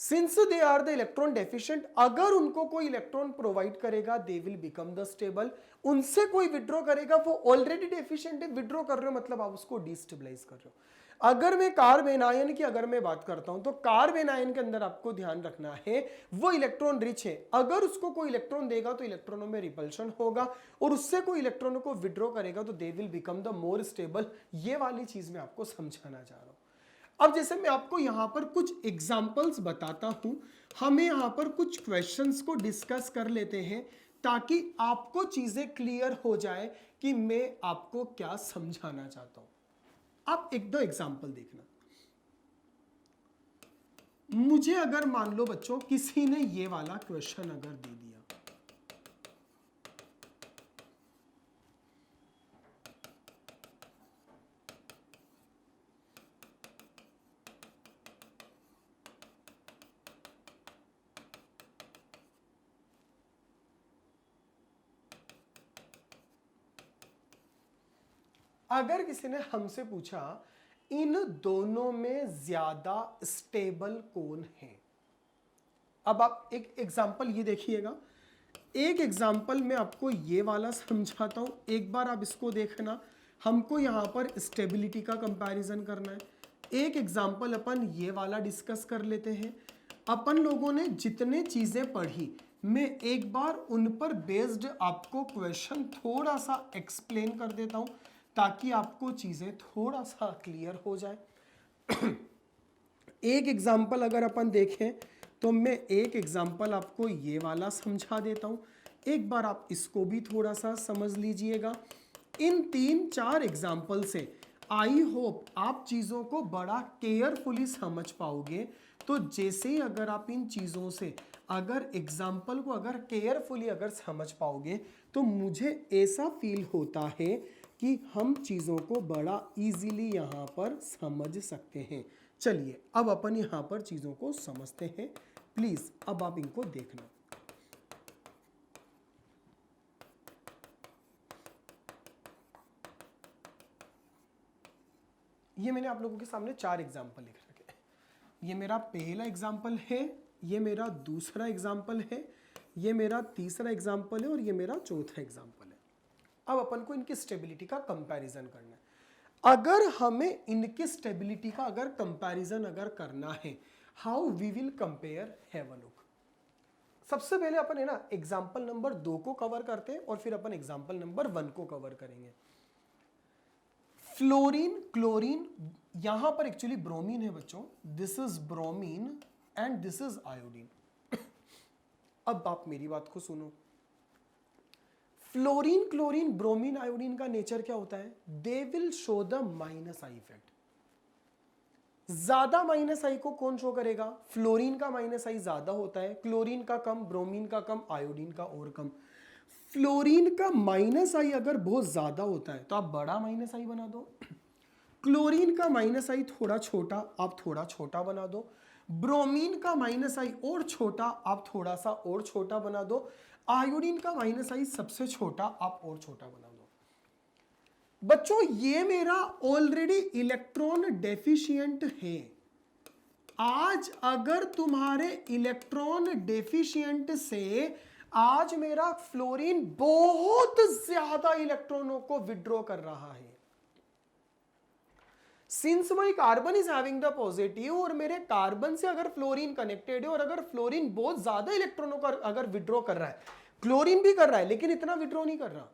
Since they are the electron deficient, अगर उनको कोई इलेक्ट्रॉन प्रोवाइड करेगा they will become the stable. उनसे कोई विड्रॉ करेगा वो ऑलरेडी डेफिशिएंट है, विड्रॉ कर रहे हो मतलब आप उसको डिस्टेबलाइज कर रहे हो। अगर मैं कार्ब एनायन की अगर मैं बात करता हूं तो कार्ब एनायन के अंदर आपको ध्यान रखना है वो इलेक्ट्रॉन रिच है। अगर उसको कोई इलेक्ट्रॉन देगा तो इलेक्ट्रॉनों में रिपल्शन होगा और उससे कोई इलेक्ट्रॉनों को विड्रॉ करेगा तो they will become the more stable. ये वाली चीज मैं आपको समझाना चाह रहा हूं। अब जैसे मैं आपको यहां पर कुछ एग्जाम्पल्स बताता हूं, हमें यहां पर कुछ क्वेश्चंस को डिस्कस कर लेते हैं ताकि आपको चीजें क्लियर हो जाए कि मैं आपको क्या समझाना चाहता हूं। आप एक दो एग्जाम्पल देखना। मुझे अगर मान लो बच्चों किसी ने ये वाला क्वेश्चन अगर दे दिया, अगर किसी ने हमसे पूछा इन दोनों में ज्यादा स्टेबल कौन है। अब आप एक एग्जांपल ये देखिएगा, एक एग्जांपल मैं आपको ये वाला समझाता हूं, एक बार आप इसको देखना। हमको यहां पर स्टेबिलिटी का कंपैरिजन करना है। एक एग्जांपल अपन ये वाला डिस्कस कर लेते हैं। अपन लोगों ने जितने चीजें पढ़ी मैं एक बार उन पर बेस्ड आपको क्वेश्चन थोड़ा सा एक्सप्लेन कर देता हूं ताकि आपको चीजें थोड़ा सा क्लियर हो जाए। एक एग्जांपल अगर अपन देखें तो मैं एक एग्जांपल आपको ये वाला समझा देता हूं, एक बार आप इसको भी थोड़ा सा समझ लीजिएगा। इन 3-4 एग्जांपल से आई होप आप चीज़ों को बड़ा केयरफुली समझ पाओगे। तो जैसे ही अगर आप इन चीज़ों से अगर एग्जाम्पल को अगर केयरफुली अगर समझ पाओगे तो मुझे ऐसा फील होता है कि हम चीज़ों को बड़ा इजीली यहाँ पर समझ सकते हैं। चलिए अब अपन यहाँ पर चीज़ों को समझते हैं। प्लीज़ अब आप इनको देखना। ये मैंने आप लोगों के सामने 4 एग्जाम्पल लिख रखे हैं। ये मेरा पहला एग्जाम्पल है, ये मेरा दूसरा एग्जाम्पल है, ये मेरा तीसरा एग्जाम्पल है और ये मेरा चौथा एग्जाम्पल है। अब अपन को इनकी स्टेबिलिटी का कंपैरिजन करना है। अगर हमें इनकी स्टेबिलिटी का अगर कंपैरिजन अगर करना है, how we will compare, have a look. सबसे पहले अपन है ना एग्जाम्पल नंबर 2 को कवर करते हैं और फिर अपन एग्जाम्पल नंबर 1 को कवर करेंगे। फ्लोरीन, क्लोरीन, यहां पर एक्चुअली ब्रोमीन है बच्चों, this is bromine and this is iodine. अब आप मेरी बात को सुनो, फ्लोरीन, क्लोरीन, ब्रोमीन, आयोडीन का नेचर क्या होता है, they will show the minus I effect. ज्यादा माइनस आई को कौन शो करेगा, फ्लोरीन का माइनस आई ज्यादा होता है, क्लोरीन का कम, ब्रोमीन का कम, आयोडीन का और कम। फ्लोरीन का माइनस आई अगर बहुत ज्यादा होता है तो आप बड़ा माइनस आई बना दो, क्लोरीन का माइनस आई थोड़ा छोटा, आप थोड़ा छोटा बना दो, ब्रोमीन का माइनस आई और छोटा, आप थोड़ा सा और छोटा बना दो, आयोडीन का माइनस आई सबसे छोटा, आप और छोटा बना दो। बच्चों ये मेरा ऑलरेडी इलेक्ट्रॉन डेफिशिएंट है। आज अगर तुम्हारे इलेक्ट्रॉन डेफिशिएंट से आज मेरा फ्लोरीन बहुत ज्यादा इलेक्ट्रॉनों को विड्रॉ कर रहा है, since my carbon is having the positive, और मेरे कार्बन से अगर फ्लोरीन कनेक्टेड है और अगर फ्लोरीन बहुत ज्यादा इलेक्ट्रॉनों का अगर विड्रॉ कर रहा है, क्लोरीन भी कर रहा है लेकिन इतना विड्रॉ नहीं कर रहा,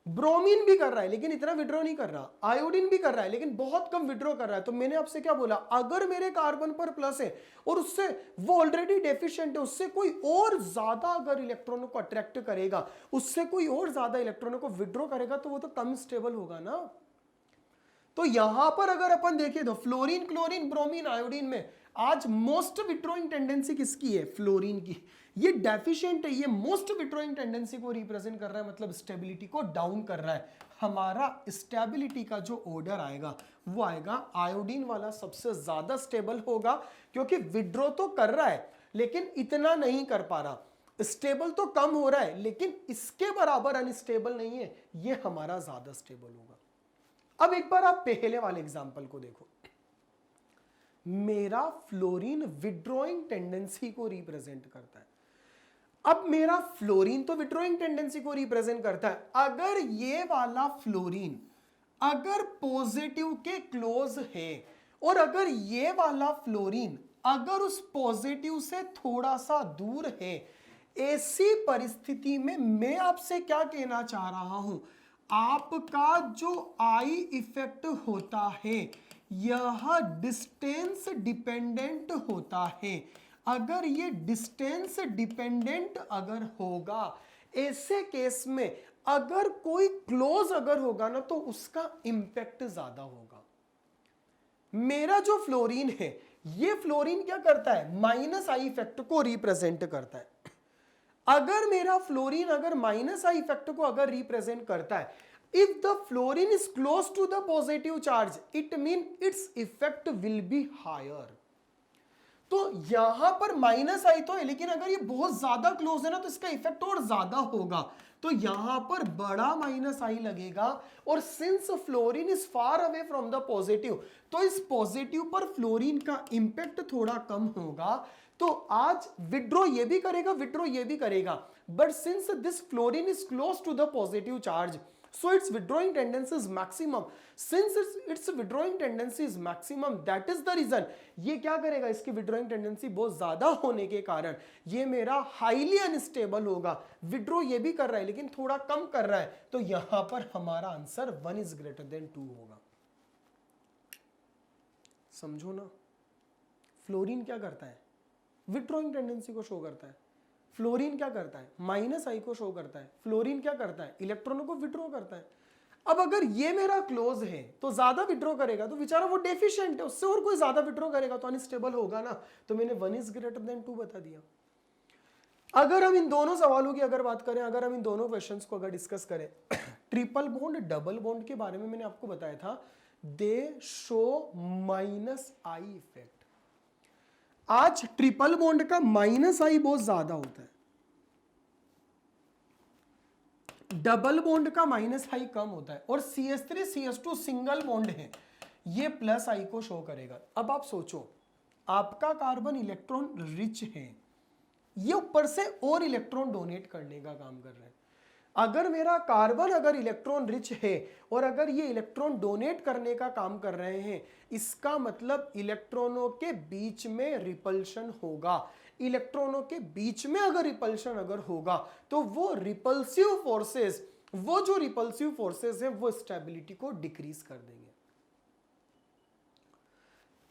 ब्रोमीन भी कर रहा है लेकिन इतना विड्रॉ नहीं कर रहा, आयोडीन भी कर रहा है लेकिन बहुत कम विड्रॉ कर रहा है, तो मैंने आपसे क्या बोला, अगर मेरे कार्बन पर प्लस है और उससे वो ऑलरेडी डेफिशिएंट है, उससे कोई और ज्यादा अगर इलेक्ट्रॉनों को अट्रैक्ट करेगा, उससे कोई और ज्यादा इलेक्ट्रॉनों को विड्रॉ करेगा, तो वो तो कम स्टेबल होगा ना। तो यहां पर अगर अपन देखें तो फ्लोरीन, क्लोरीन, ब्रोमीन, आयोडीन में आज मोस्ट विड्रॉइंग टेंडेंसी किसकी है, फ्लोरीन की। ये डेफिशिएंट है, ये मोस्ट विड्रॉइंग टेंडेंसी को रिप्रेजेंट कर रहा है, मतलब स्टेबिलिटी को डाउन कर रहा है। हमारा स्टेबिलिटी का जो ऑर्डर आएगा वो आएगा आयोडीन वाला सबसे ज्यादा स्टेबल होगा, क्योंकि विड्रॉ तो कर रहा है लेकिन इतना नहीं कर पा रहा, स्टेबल तो कम हो रहा है लेकिन इसके बराबर अनस्टेबल नहीं है, ये हमारा ज्यादा स्टेबल होगा। अब एक बार आप पहले वाले एग्जांपल को देखो, मेरा फ्लोरीन विड्रॉइंग टेंडेंसी को रिप्रेजेंट करता है। अब मेरा फ्लोरीन तो विड्रॉइंग टेंडेंसी को रिप्रेजेंट करता है, अगर ये वाला फ्लोरीन अगर पॉजिटिव के क्लोज है और अगर ये वाला फ्लोरीन अगर उस पॉजिटिव से थोड़ा सा दूर है, ऐसी परिस्थिति में मैं आपसे क्या कहना चाह रहा हूं, आपका जो आई इफेक्ट होता है यह डिस्टेंस डिपेंडेंट होता है। अगर ये डिस्टेंस डिपेंडेंट अगर होगा, ऐसे केस में अगर कोई क्लोज अगर होगा ना तो उसका इंपैक्ट ज्यादा होगा। मेरा जो फ्लोरीन है, ये फ्लोरीन क्या करता है, माइनस आई इफेक्ट को रिप्रेजेंट करता है। अगर मेरा फ्लोरीन अगर माइनस आई इफेक्ट को अगर रिप्रेजेंट करता है, if the fluorine is close to the positive charge, it mean its effect will be higher. तो यहां पर माइनस आई तो है लेकिन अगर ये बहुत ज्यादा क्लोज है ना तो इसका इफेक्ट और ज्यादा होगा, तो यहां पर बड़ा माइनस आई लगेगा। और since fluorine is far away from the positive, तो इस पॉजिटिव पर फ्लोरीन का इंपैक्ट थोड़ा कम होगा। तो आज विड्रॉ ये भी करेगा, विड्रॉ ये भी करेगा, but since this fluorine is close to the positive charge, so its withdrawing tendency is maximum. Since its withdrawing tendency is maximum, that is the reason ये क्या करेगा, इसकी withdrawing tendency बहुत ज्यादा होने के कारण ये मेरा highly unstable होगा। विड्रॉ ये भी कर रहा है लेकिन थोड़ा कम कर रहा है, तो यहां पर हमारा आंसर 1 is greater than 2 होगा। समझो ना, फ्लोरीन क्या करता है, विड्रॉइंग टेंडेंसी को शो करता है। फ्लोरीन क्या करता है, माइनस आई को शो करता है। फ्लोरीन क्या करता है, इलेक्ट्रॉनों को विड्रॉ करता है। अब अगर ये मेरा क्लोज है तो ज्यादा विड्रॉ करेगा, तो बेचारा वो डेफिशिएंट है, उससे और कोई ज्यादा विड्रॉ करेगा तो अनस्टेबल होगा ना। तो मैंने 1 is greater than 2 बता दिया। अगर हम इन दोनों सवालों की अगर बात करें, अगर हम इन दोनों क्वेश्चंस को अगर डिस्कस करें, ट्रिपल बॉन्ड डबल बॉन्ड के बारे में मैंने आपको बताया था, दे शो माइनस आई इफेक्ट। आज ट्रिपल बॉन्ड का माइनस आई बहुत ज्यादा होता है, डबल बॉन्ड का माइनस आई कम होता है, और CH3 CH2 सिंगल बॉन्ड है, ये प्लस आई को शो करेगा। अब आप सोचो, आपका कार्बन इलेक्ट्रॉन रिच है, ये ऊपर से और इलेक्ट्रॉन डोनेट करने का काम कर रहे हैं। अगर मेरा कार्बन अगर इलेक्ट्रॉन रिच है और अगर ये इलेक्ट्रॉन डोनेट करने का काम कर रहे हैं, इसका मतलब इलेक्ट्रॉनों के बीच में रिपल्शन होगा। इलेक्ट्रॉनों के बीच में अगर रिपल्शन अगर होगा तो वो रिपल्सिव फोर्सेस, वो जो रिपल्सिव फोर्सेस है वो स्टेबिलिटी को डिक्रीज कर देंगे।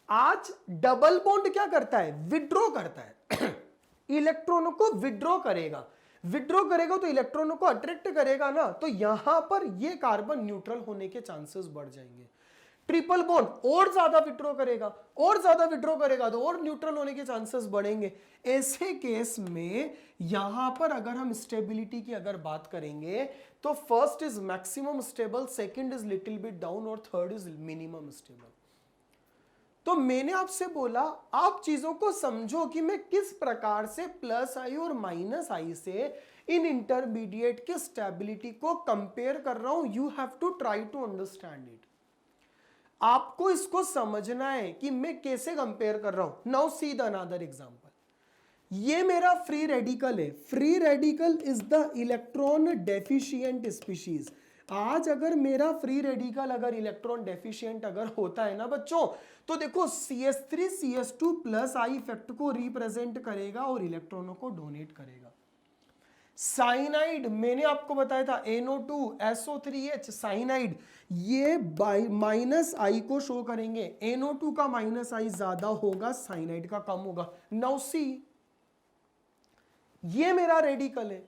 आज डबल बॉन्ड क्या करता है? विड्रॉ करता है इलेक्ट्रॉनों को विड्रॉ करेगा, विड्रॉ करेगा तो इलेक्ट्रॉनों को अट्रैक्ट करेगा ना, तो यहां पर ये कार्बन न्यूट्रल होने के चांसेस बढ़ जाएंगे। ट्रिपल बॉन्ड और ज्यादा विड्रॉ करेगा, और ज्यादा विड्रॉ करेगा तो और न्यूट्रल होने के चांसेस बढ़ेंगे। ऐसे केस में यहां पर अगर हम स्टेबिलिटी की अगर बात करेंगे तो first is maximum stable, second is little bit down और थर्ड इज मिनिमम स्टेबल। तो मैंने आपसे बोला आप चीजों को समझो कि मैं किस प्रकार से प्लस आई और माइनस आई से इन इंटरमीडिएट की स्टेबिलिटी को कंपेयर कर रहा हूं। You have to try to understand it. आपको इसको समझना है कि मैं कैसे कंपेयर कर रहा हूं। Now see the another example. ये मेरा फ्री रेडिकल है। Free radical is the electron deficient species. आज अगर मेरा फ्री रेडिकल अगर इलेक्ट्रॉन डेफिशिएंट अगर होता है ना बच्चों, तो देखो CH3 CH2 plus I effect को रिप्रेजेंट करेगा और इलेक्ट्रॉनों को डोनेट करेगा। साइनाइड मैंने आपको बताया था NO2 SO3H साइनाइड, ये माइनस आई को शो करेंगे। NO2 का माइनस आई ज्यादा होगा, साइनाइड का कम होगा। नाउ सी, ये मेरा रेडिकल है,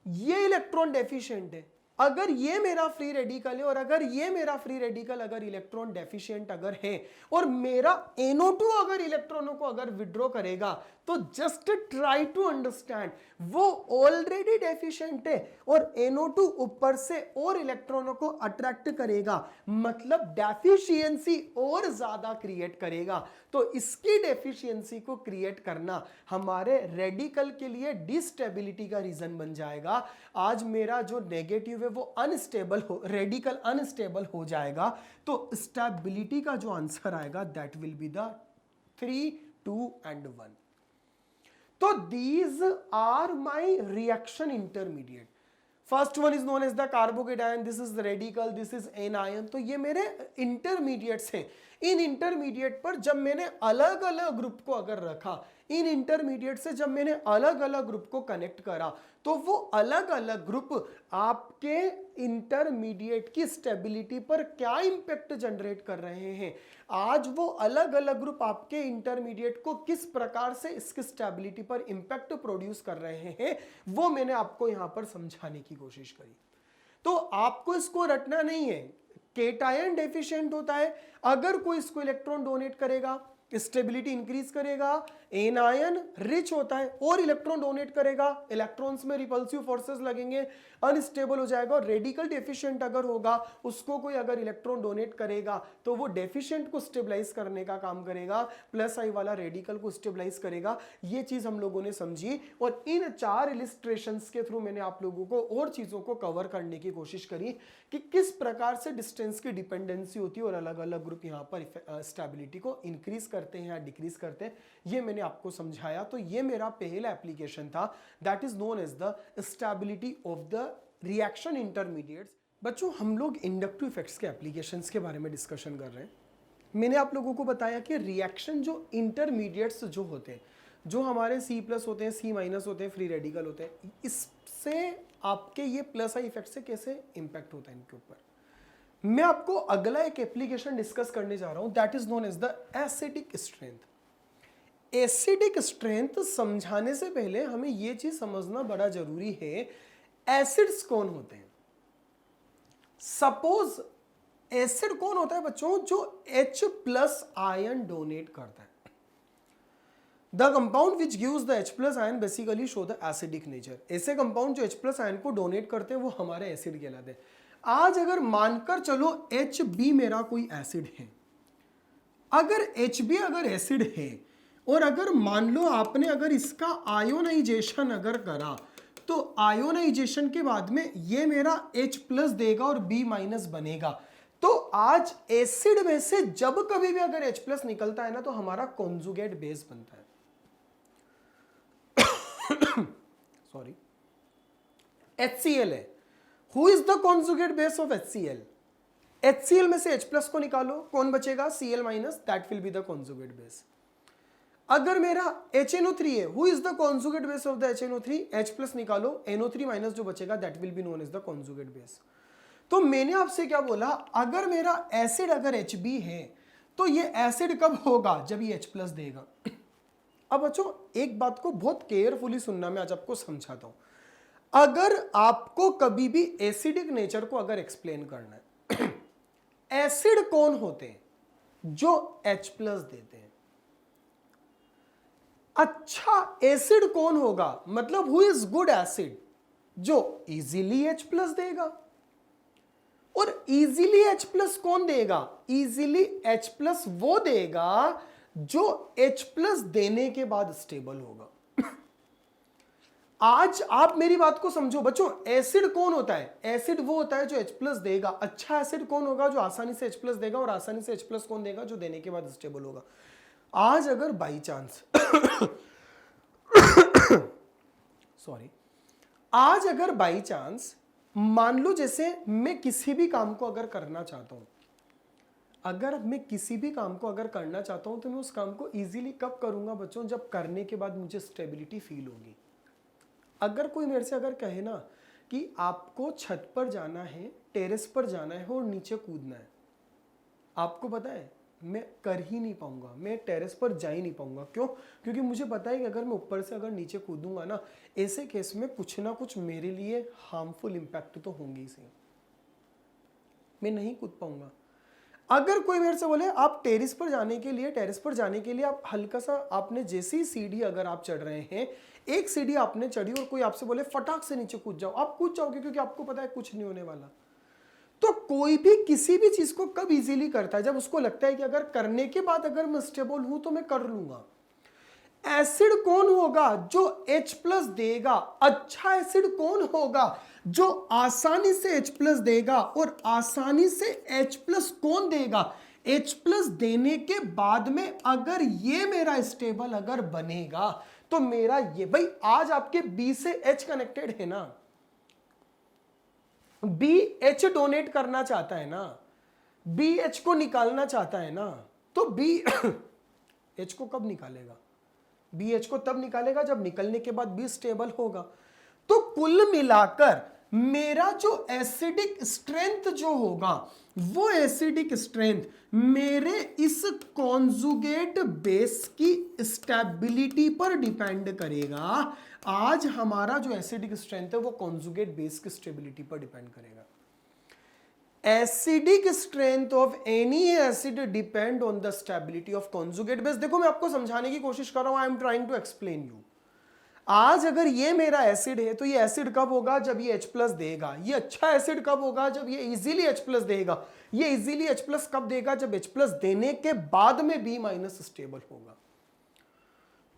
ये इलेक्ट्रॉन डेफिशिएंट है। अगर ये मेरा फ्री रेडिकल है और अगर ये मेरा फ्री रेडिकल अगर इलेक्ट्रॉन डेफिशिएंट अगर है और मेरा NO2 अगर इलेक्ट्रॉनों को अगर विड्रॉ करेगा, तो जस्ट ट्राई टू अंडरस्टैंड, वो ऑलरेडी डेफिशिएंट है और NO2 ऊपर से और इलेक्ट्रॉनों को अट्रैक्ट करेगा, मतलब डेफिशिएंसी और ज्यादा क्रिएट करेगा। तो इसकी डेफिशिएंसी को क्रिएट करना हमारे रेडिकल के लिए डिस्टेबिलिटी का रीजन बन जाएगा। आज मेरा जो नेगेटिव है वो अनस्टेबल हो, रेडिकल अनस्टेबल हो जाएगा, तो स्टेबिलिटी का जो आंसर आएगा that will be the 3, 2 and 1। तो these are my reaction intermediate. First one is known as the carbocation, this is the radical, this is anion। तो ये मेरे इंटरमीडिएट्स हैं। इन इंटरमीडिएट पर जब मैंने अलग अलग ग्रुप को अगर रखा, इन इंटरमीडिएट से जब मैंने अलग अलग ग्रुप को कनेक्ट करा, तो वो अलग अलग ग्रुप आपके इंटरमीडिएट की स्टेबिलिटी पर क्या इंपैक्ट जनरेट कर रहे हैं। आज वो अलग अलग ग्रुप आपके इंटरमीडिएट को किस प्रकार से इसकी स्टेबिलिटी पर इंपैक्ट प्रोड्यूस कर रहे हैं, वो मैंने आपको यहां पर समझाने की कोशिश करी। तो आपको इसको रटना नहीं है। केटायन डेफिशिएंट होता है, अगर कोई इसको इलेक्ट्रॉन डोनेट करेगा स्टेबिलिटी इंक्रीज करेगा। एनायन रिच होता है और इलेक्ट्रॉन डोनेट करेगा, इलेक्ट्रॉन्स में रिपल्सिव फोर्सेस लगेंगे, अनस्टेबल हो जाएगा। और रेडिकल डेफिशिएंट अगर होगा, उसको कोई अगर इलेक्ट्रॉन डोनेट करेगा तो वो डेफिशिएंट को स्टेबलाइज करने का काम करेगा, प्लस आई वाला रेडिकल को स्टेबलाइज करेगा। ये चीज हम लोगों ने समझी और इन 4 इलिस्ट्रेशंस के थ्रू मैंने आप लोगों को और चीजों को कवर करने की कोशिश करी कि किस प्रकार से डिस्टेंस की डिपेंडेंसी होती है और अलग अलग ग्रुप यहाँ पर स्टेबिलिटी को इंक्रीज करते हैं या डिक्रीज करते हैं, ये मैंने आपको समझाया। तो ये मेरा पहला एप्लीकेशन था, that is known as the stability of the reaction intermediates. बच्चों, हम लोग इंडक्टिव इफेक्ट्स के एप्लीकेशंस के बारे में डिस्कशन कर रहे हैं। मैंने आप लोगों को बताया कि रिएक्शन जो इंटरमीडिएट्स जो होते हैं, जो हमारे C+ होते हैं, C- होते हैं, फ्री रेडिकल होते हैं, इससे आपके ये प्लस आई इफेक्ट से कैसे इंपैक्ट होता है इनके ऊपर। मैं आपको अगला एक एप्लीकेशन डिस्कस करने जा रहा हूं, that is known as the acidic strength. Acidic strength समझाने से पहले हमें यह चीज समझना बड़ा जरूरी है, एसिड्स कौन होते हैं। सपोज एसिड कौन होता है बच्चों, जो H+ आयन डोनेट करता है। The compound which gives the H+ ion basically show the acidic nature. ऐसे कंपाउंड जो H+ आयन को डोनेट करते हैं वो हमारे एसिड कहलाते हैं। आज अगर मानकर चलो Hb मेरा कोई एसिड है, अगर Hb अगर एसिड है और अगर मान लो आपने अगर इसका आयोनाइजेशन अगर करा, तो आयोनाइजेशन के बाद में ये मेरा H+ देगा और B- बनेगा। तो आज एसिड में से जब कभी भी अगर H+ निकलता है ना, तो हमारा कॉन्जुगेट बेस बनता है। सॉरी, HCl है। Who is the conjugate base of HCl? HCl में से H प्लस को निकालो, कौन बचेगा? Cl minus, that will be the conjugate base. अगर मेरा HNO3 है, who is the conjugate base of the HNO3? H plus निकालो, NO3 माइनस जो बचेगा that will be known as the conjugate base. तो मैंने आपसे क्या बोला, अगर मेरा एसिड अगर HB है तो ये एसिड कब होगा? जब ये H प्लस देगा। अब बच्चों एक बात को बहुत केयरफुली सुनना, मैं आज आपको समझाता हूं। अगर आपको कभी भी एसिडिक नेचर को अगर एक्सप्लेन करना है, एसिड कौन होते हैं? जो H प्लस देते हैं। अच्छा एसिड कौन होगा? मतलब हु इज गुड एसिड? जो इजीली H प्लस देगा। और इजीली H प्लस कौन देगा? इजीली H प्लस वो देगा जो H प्लस देने के बाद स्टेबल होगा। आज आप मेरी बात को समझो बच्चों, एसिड कौन होता है? एसिड वो होता है जो H प्लस देगा। अच्छा एसिड कौन होगा? जो आसानी से H प्लस देगा। और आसानी से H प्लस कौन देगा? जो देने के बाद स्टेबल होगा। आज अगर बाई चांस सॉरी, आज अगर बाई चांस मान लो जैसे मैं किसी भी काम को अगर करना चाहता हूं, अगर मैं किसी भी काम को अगर करना चाहता हूं तो मैं उस काम को इजीली कब करूंगा बच्चों? जब करने के बाद मुझे स्टेबिलिटी फील होगी। अगर कोई मेरे से अगर कहे ना कि आपको छत पर जाना है, टेरेस पर जाना है और नीचे कूदना है, आपको पता है मैं कर ही नहीं पाऊंगा, मैं टेरेस पर जा ही नहीं पाऊंगा। क्यों? क्योंकि मुझे पता है कि अगर मैं ऊपर से अगर नीचे कूदूंगा ना, ऐसे केस में कुछ ना कुछ मेरे लिए हार्मफुल इंपैक्ट तो होंगे ही सही, मैं नहीं कूद पाऊंगा। अगर कोई मेरे से बोले आप टेरेस पर जाने के लिए आप हल्का सा, आपने जैसी सीढ़ी अगर आप चढ़ रहे हैं, एक सीढ़ी आपने चढ़ी और कोई आपसे बोले फटाक से नीचे कूद जाओ, आप कूद जाओगे क्योंकि आपको पता है कुछ नहीं होने वाला। तो कोई भी किसी भी चीज को कब इजीली करता है? जब उसको लगता है कि अगर करने के बाद अगर मैं स्टेबल हूं तो मैं कर लूंगा। एसिड कौन होगा? जो H प्लस देगा। अच्छा एसिड कौन होगा? जो आसानी से H प्लस देगा। और आसानी से H प्लस कौन देगा? H प्लस देने के बाद में अगर ये मेरा स्टेबल अगर बनेगा तो मेरा ये, भाई आज आपके B से H कनेक्टेड है ना, B H डोनेट करना चाहता है ना, B H को निकालना चाहता है ना, तो B H को कब निकालेगा? B H को तब निकालेगा जब निकलने के बाद B स्टेबल होगा। तो कुल मिलाकर मेरा जो एसिडिक स्ट्रेंथ जो होगा, वो एसिडिक स्ट्रेंथ मेरे इस कॉन्जुगेट बेस की स्टेबिलिटी पर डिपेंड करेगा। आज हमारा जो एसिडिक स्ट्रेंथ है वो कॉन्जुगेट बेस की स्टेबिलिटी पर डिपेंड करेगा। Acidic strength of any acid depend on the stability of conjugate base. देखो मैं आपको समझाने की कोशिश कर रहा हूं, I am trying to explain you. आज अगर ये मेरा एसिड है तो ये एसिड कब होगा? जब ये H प्लस देगा। ये अच्छा एसिड कब होगा? जब ये इजीली H प्लस देगा। ये इजीली H प्लस कब देगा? जब H प्लस देने के बाद में B माइनस स्टेबल होगा।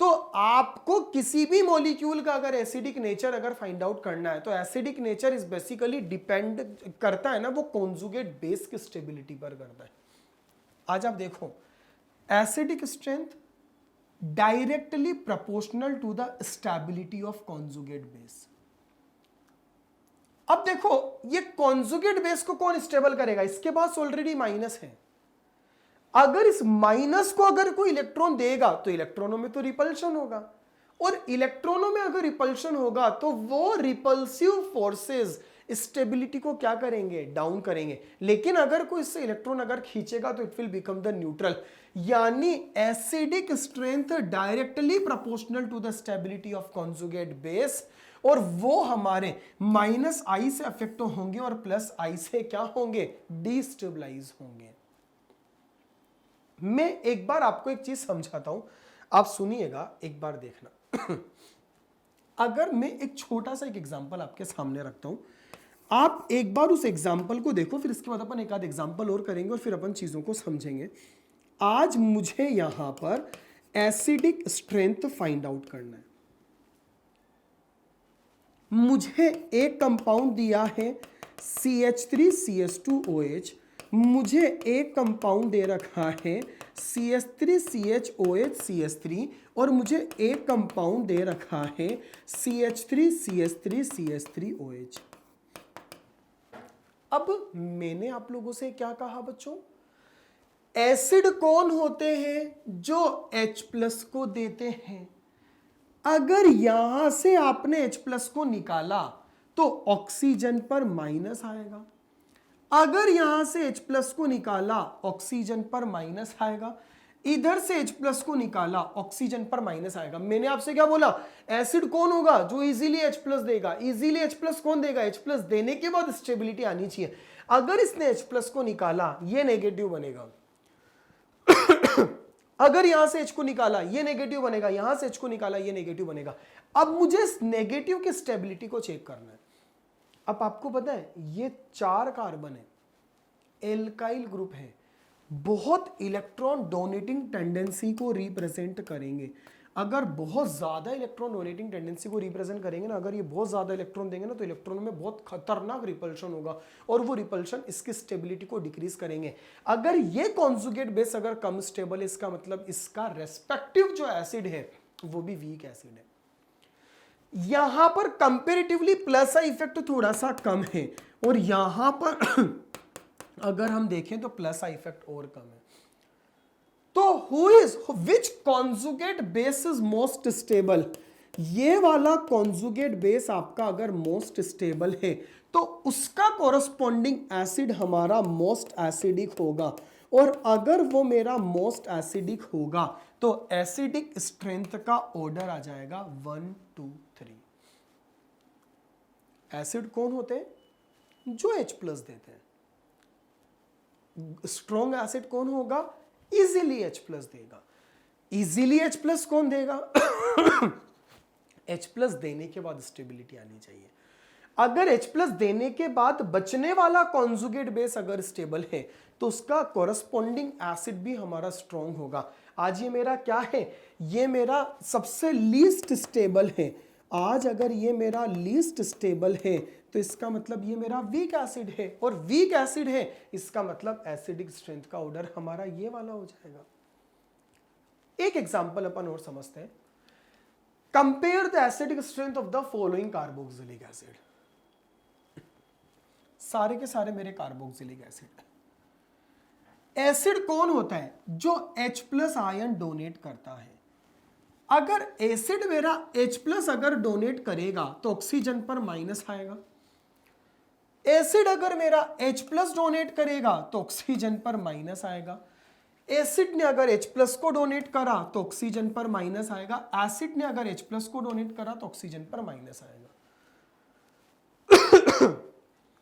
तो आपको किसी भी मॉलिक्यूल का अगर एसिडिक नेचर अगर फाइंड आउट करना है तो acidic nature is basically depend करता है ना, वो कॉन्जुगेट बेस की स्टेबिलिटी पर करता है। आज आप देखो acidic strength directly proportional to the stability of conjugate base. अब देखो ये कॉन्जुगेट बेस को कौन स्टेबल करेगा? इसके पास ऑलरेडी माइनस है। अगर इस माइनस को अगर कोई इलेक्ट्रॉन देगा तो इलेक्ट्रॉनों में तो रिपल्शन होगा, और इलेक्ट्रॉनों में अगर रिपल्शन होगा तो वो रिपल्सिव फोर्सेस स्टेबिलिटी को क्या करेंगे? डाउन करेंगे। लेकिन अगर कोई इससे इलेक्ट्रॉन अगर खींचेगा तो it will become the neutral. यानी acidic strength directly proportional to the stability of conjugate base, और वो हमारे माइनस आई से अफेक्ट होंगे और प्लस आई से क्या होंगे? डिस्टेबलाइज होंगे। मैं एक बार आपको एक चीज समझाता हूं, आप सुनिएगा, एक बार देखना। अगर मैं एक छोटा सा एक एग्जांपल आपके सामने रखता हूं, आप एक बार उस एग्जांपल को देखो, फिर इसके बाद अपन एक आध एग्जांपल और करेंगे और फिर अपन चीजों को समझेंगे। आज मुझे यहां पर एसिडिक स्ट्रेंथ फाइंड आउट करना है। मुझे एक कंपाउंड दिया है CH3CH2OH, मुझे एक कंपाउंड दे रखा है CH3CHOH और मुझे एक कंपाउंड दे रखा है CH3CH3CH3OH। अब मैंने आप लोगों से क्या कहा बच्चों, एसिड कौन होते हैं जो H+ को देते हैं। अगर यहां से आपने H+ को निकाला तो ऑक्सीजन पर माइनस आएगा, अगर यहां से H+ को निकाला ऑक्सीजन पर माइनस आएगा, इधर से H+ को निकाला ऑक्सीजन पर माइनस आएगा। मैंने आपसे क्या बोला, एसिड कौन होगा जो इजीली H+ देगा। इजीली H+ कौन देगा, H+ देने के बाद स्टेबिलिटी आनी चाहिए। अगर इसने H+ को निकाला ये नेगेटिव बनेगा, अगर यहां से H को निकाला ये नेगेटिव बनेगा, यहां से H को निकाला ये नेगेटिव बनेगा। अब मुझे इस नेगेटिव की स्टेबिलिटी को चेक करना है। अब आपको पता है ये 4 कार्बन है, एल्काइल ग्रुप है, बहुत इलेक्ट्रॉन डोनेटिंग टेंडेंसी को रिप्रेजेंट करेंगे। अगर बहुत ज्यादा इलेक्ट्रॉन डोनेटिंग टेंडेंसी को रिप्रेजेंट करेंगे ना, अगर ये बहुत ज्यादा इलेक्ट्रॉन देंगे ना तो इलेक्ट्रॉन में बहुत खतरनाक रिपल्शन होगा और वो रिपल्शन इसकी स्टेबिलिटी को डिक्रीज करेंगे। अगर ये कॉन्जुगेट बेस अगर कम स्टेबल है, इसका मतलब इसका रेस्पेक्टिव जो एसिड है वो भी वीक एसिड है। यहां पर कंपेरेटिवली प्लस आई इफेक्ट थोड़ा सा कम है और यहां पर अगर हम देखें तो प्लस आई इफेक्ट और कम है। तो which conjugate base is most stable, ये वाला कॉन्जुगेट बेस आपका अगर मोस्ट स्टेबल है तो उसका कॉरस्पॉन्डिंग एसिड हमारा मोस्ट एसिडिक होगा, और अगर वो मेरा मोस्ट एसिडिक होगा तो एसिडिक स्ट्रेंथ का ऑर्डर आ जाएगा 1 2 3। एसिड कौन होते हैं, जो H+ देते हैं। स्ट्रॉन्ग एसिड कौन होगा, इजीली H+ देगा। इजीली H+ कौन देगा H+ देने के बाद स्टेबिलिटी आनी चाहिए। अगर H+ देने के बाद बचने वाला कॉन्जुगेट बेस अगर स्टेबल है तो उसका कॉरस्पॉन्डिंग एसिड भी हमारा स्ट्रॉन्ग होगा। आज ये मेरा क्या है, ये मेरा सबसे लीस्ट स्टेबल है। आज अगर ये मेरा लीस्ट स्टेबल है तो इसका मतलब ये मेरा वीक एसिड है, और वीक एसिड है इसका मतलब एसिडिक स्ट्रेंथ का ऑर्डर हमारा ये वाला हो जाएगा। एक एग्जांपल अपन और समझते हैं। Compare the acidic strength of the following carboxylic acid. सारे के सारे मेरे कार्बोक्सिलिक एसिड। एसिड कौन होता है, जो H+ आयन डोनेट करता है। अगर एसिड मेरा H+ अगर डोनेट करेगा तो ऑक्सीजन पर माइनस आएगा। एसिड अगर मेरा H+ डोनेट करेगा तो ऑक्सीजन पर माइनस आएगा। एसिड ने अगर H+ को डोनेट करा तो ऑक्सीजन पर माइनस आएगा। एसिड ने अगर H+ को डोनेट करा तो ऑक्सीजन पर माइनस आएगा।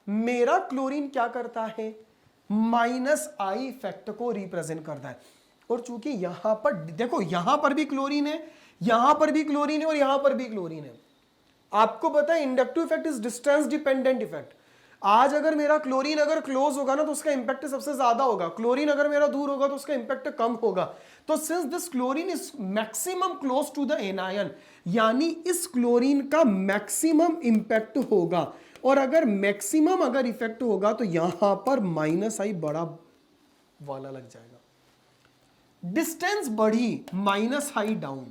मेरा क्लोरीन क्या करता है, माइनस आई इफेक्ट को रिप्रेजेंट करता है। और चूंकि यहां पर देखो, यहां पर भी क्लोरीन है, यहां पर भी क्लोरीन है और यहां पर भी क्लोरीन है। आपको पता है inductive effect is distance dependent effect. आज अगर मेरा क्लोरीन अगर क्लोज होगा ना तो उसका इंपैक्ट सबसे ज्यादा होगा, क्लोरीन अगर मेरा दूर होगा तो उसका इंपैक्ट कम होगा। तो since this chlorine is maximum close to the anion, यानी इस क्लोरीन का मैक्सिमम इंपैक्ट होगा। और अगर मैक्सिमम अगर इफेक्ट होगा तो यहां पर माइनस आई बड़ा वाला लग जाएगा। डिस्टेंस बढ़ी, माइनस आई डाउन,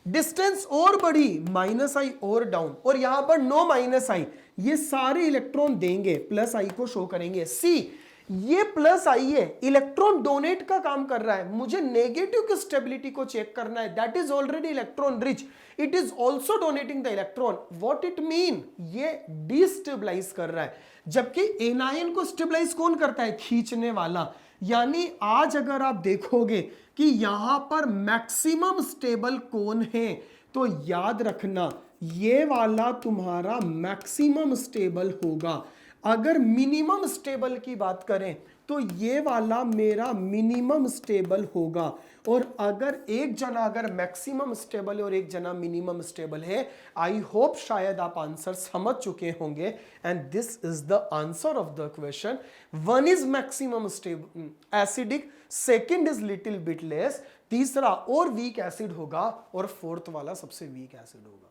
डिस्टेंस और बढ़ी, माइनस आई और डाउन, और यहां पर नो माइनस आई। ये सारे इलेक्ट्रॉन देंगे, प्लस आई को शो करेंगे। सी, ये प्लस आई है, इलेक्ट्रॉन डोनेट का काम कर रहा है। मुझे नेगेटिव की स्टेबिलिटी को चेक करना है, that is already electron rich, it is also donating the electron. What it mean, ये डिस्टेबलाइज कर रहा है। जबकि एनायन को स्टेबलाइज कौन करता है, खींचने वाला। यानी आज अगर आप देखोगे कि यहां पर मैक्सिमम स्टेबल कौन है, तो याद रखना ये वाला तुम्हारा मैक्सिमम स्टेबल होगा। अगर मिनिमम स्टेबल की बात करें तो ये वाला मेरा मिनिमम स्टेबल होगा। और अगर एक जना अगर मैक्सिमम स्टेबल है और एक जना मिनिमम स्टेबल है, आई होप शायद आप आंसर समझ चुके होंगे। And this is the answer of the question. One is maximum stable acidic, second is little bit less, तीसरा और वीक एसिड होगा, और फोर्थ वाला सबसे वीक एसिड होगा।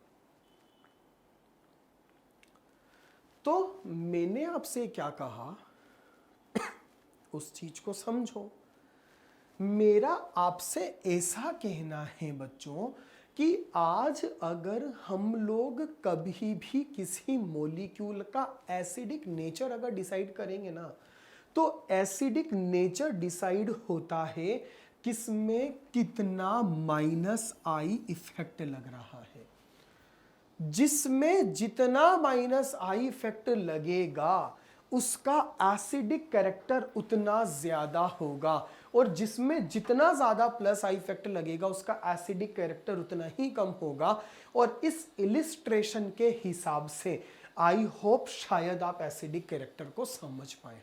तो मैंने आपसे क्या कहा, उस चीज को समझो। मेरा आपसे ऐसा कहना है बच्चों कि आज अगर हम लोग कभी भी किसी मॉलिक्यूल का एसिडिक नेचर अगर डिसाइड करेंगे ना, तो एसिडिक नेचर डिसाइड होता है किसमें कितना -I इफेक्ट लग रहा है। जिसमें जितना -I इफेक्ट लगेगा उसका एसिडिक कैरेक्टर उतना ज्यादा होगा, और जिसमें जितना ज्यादा +I इफेक्ट लगेगा उसका एसिडिक कैरेक्टर उतना ही कम होगा। और इस इलिस्ट्रेशन के हिसाब से आई होप शायद आप एसिडिक कैरेक्टर को समझ पाए।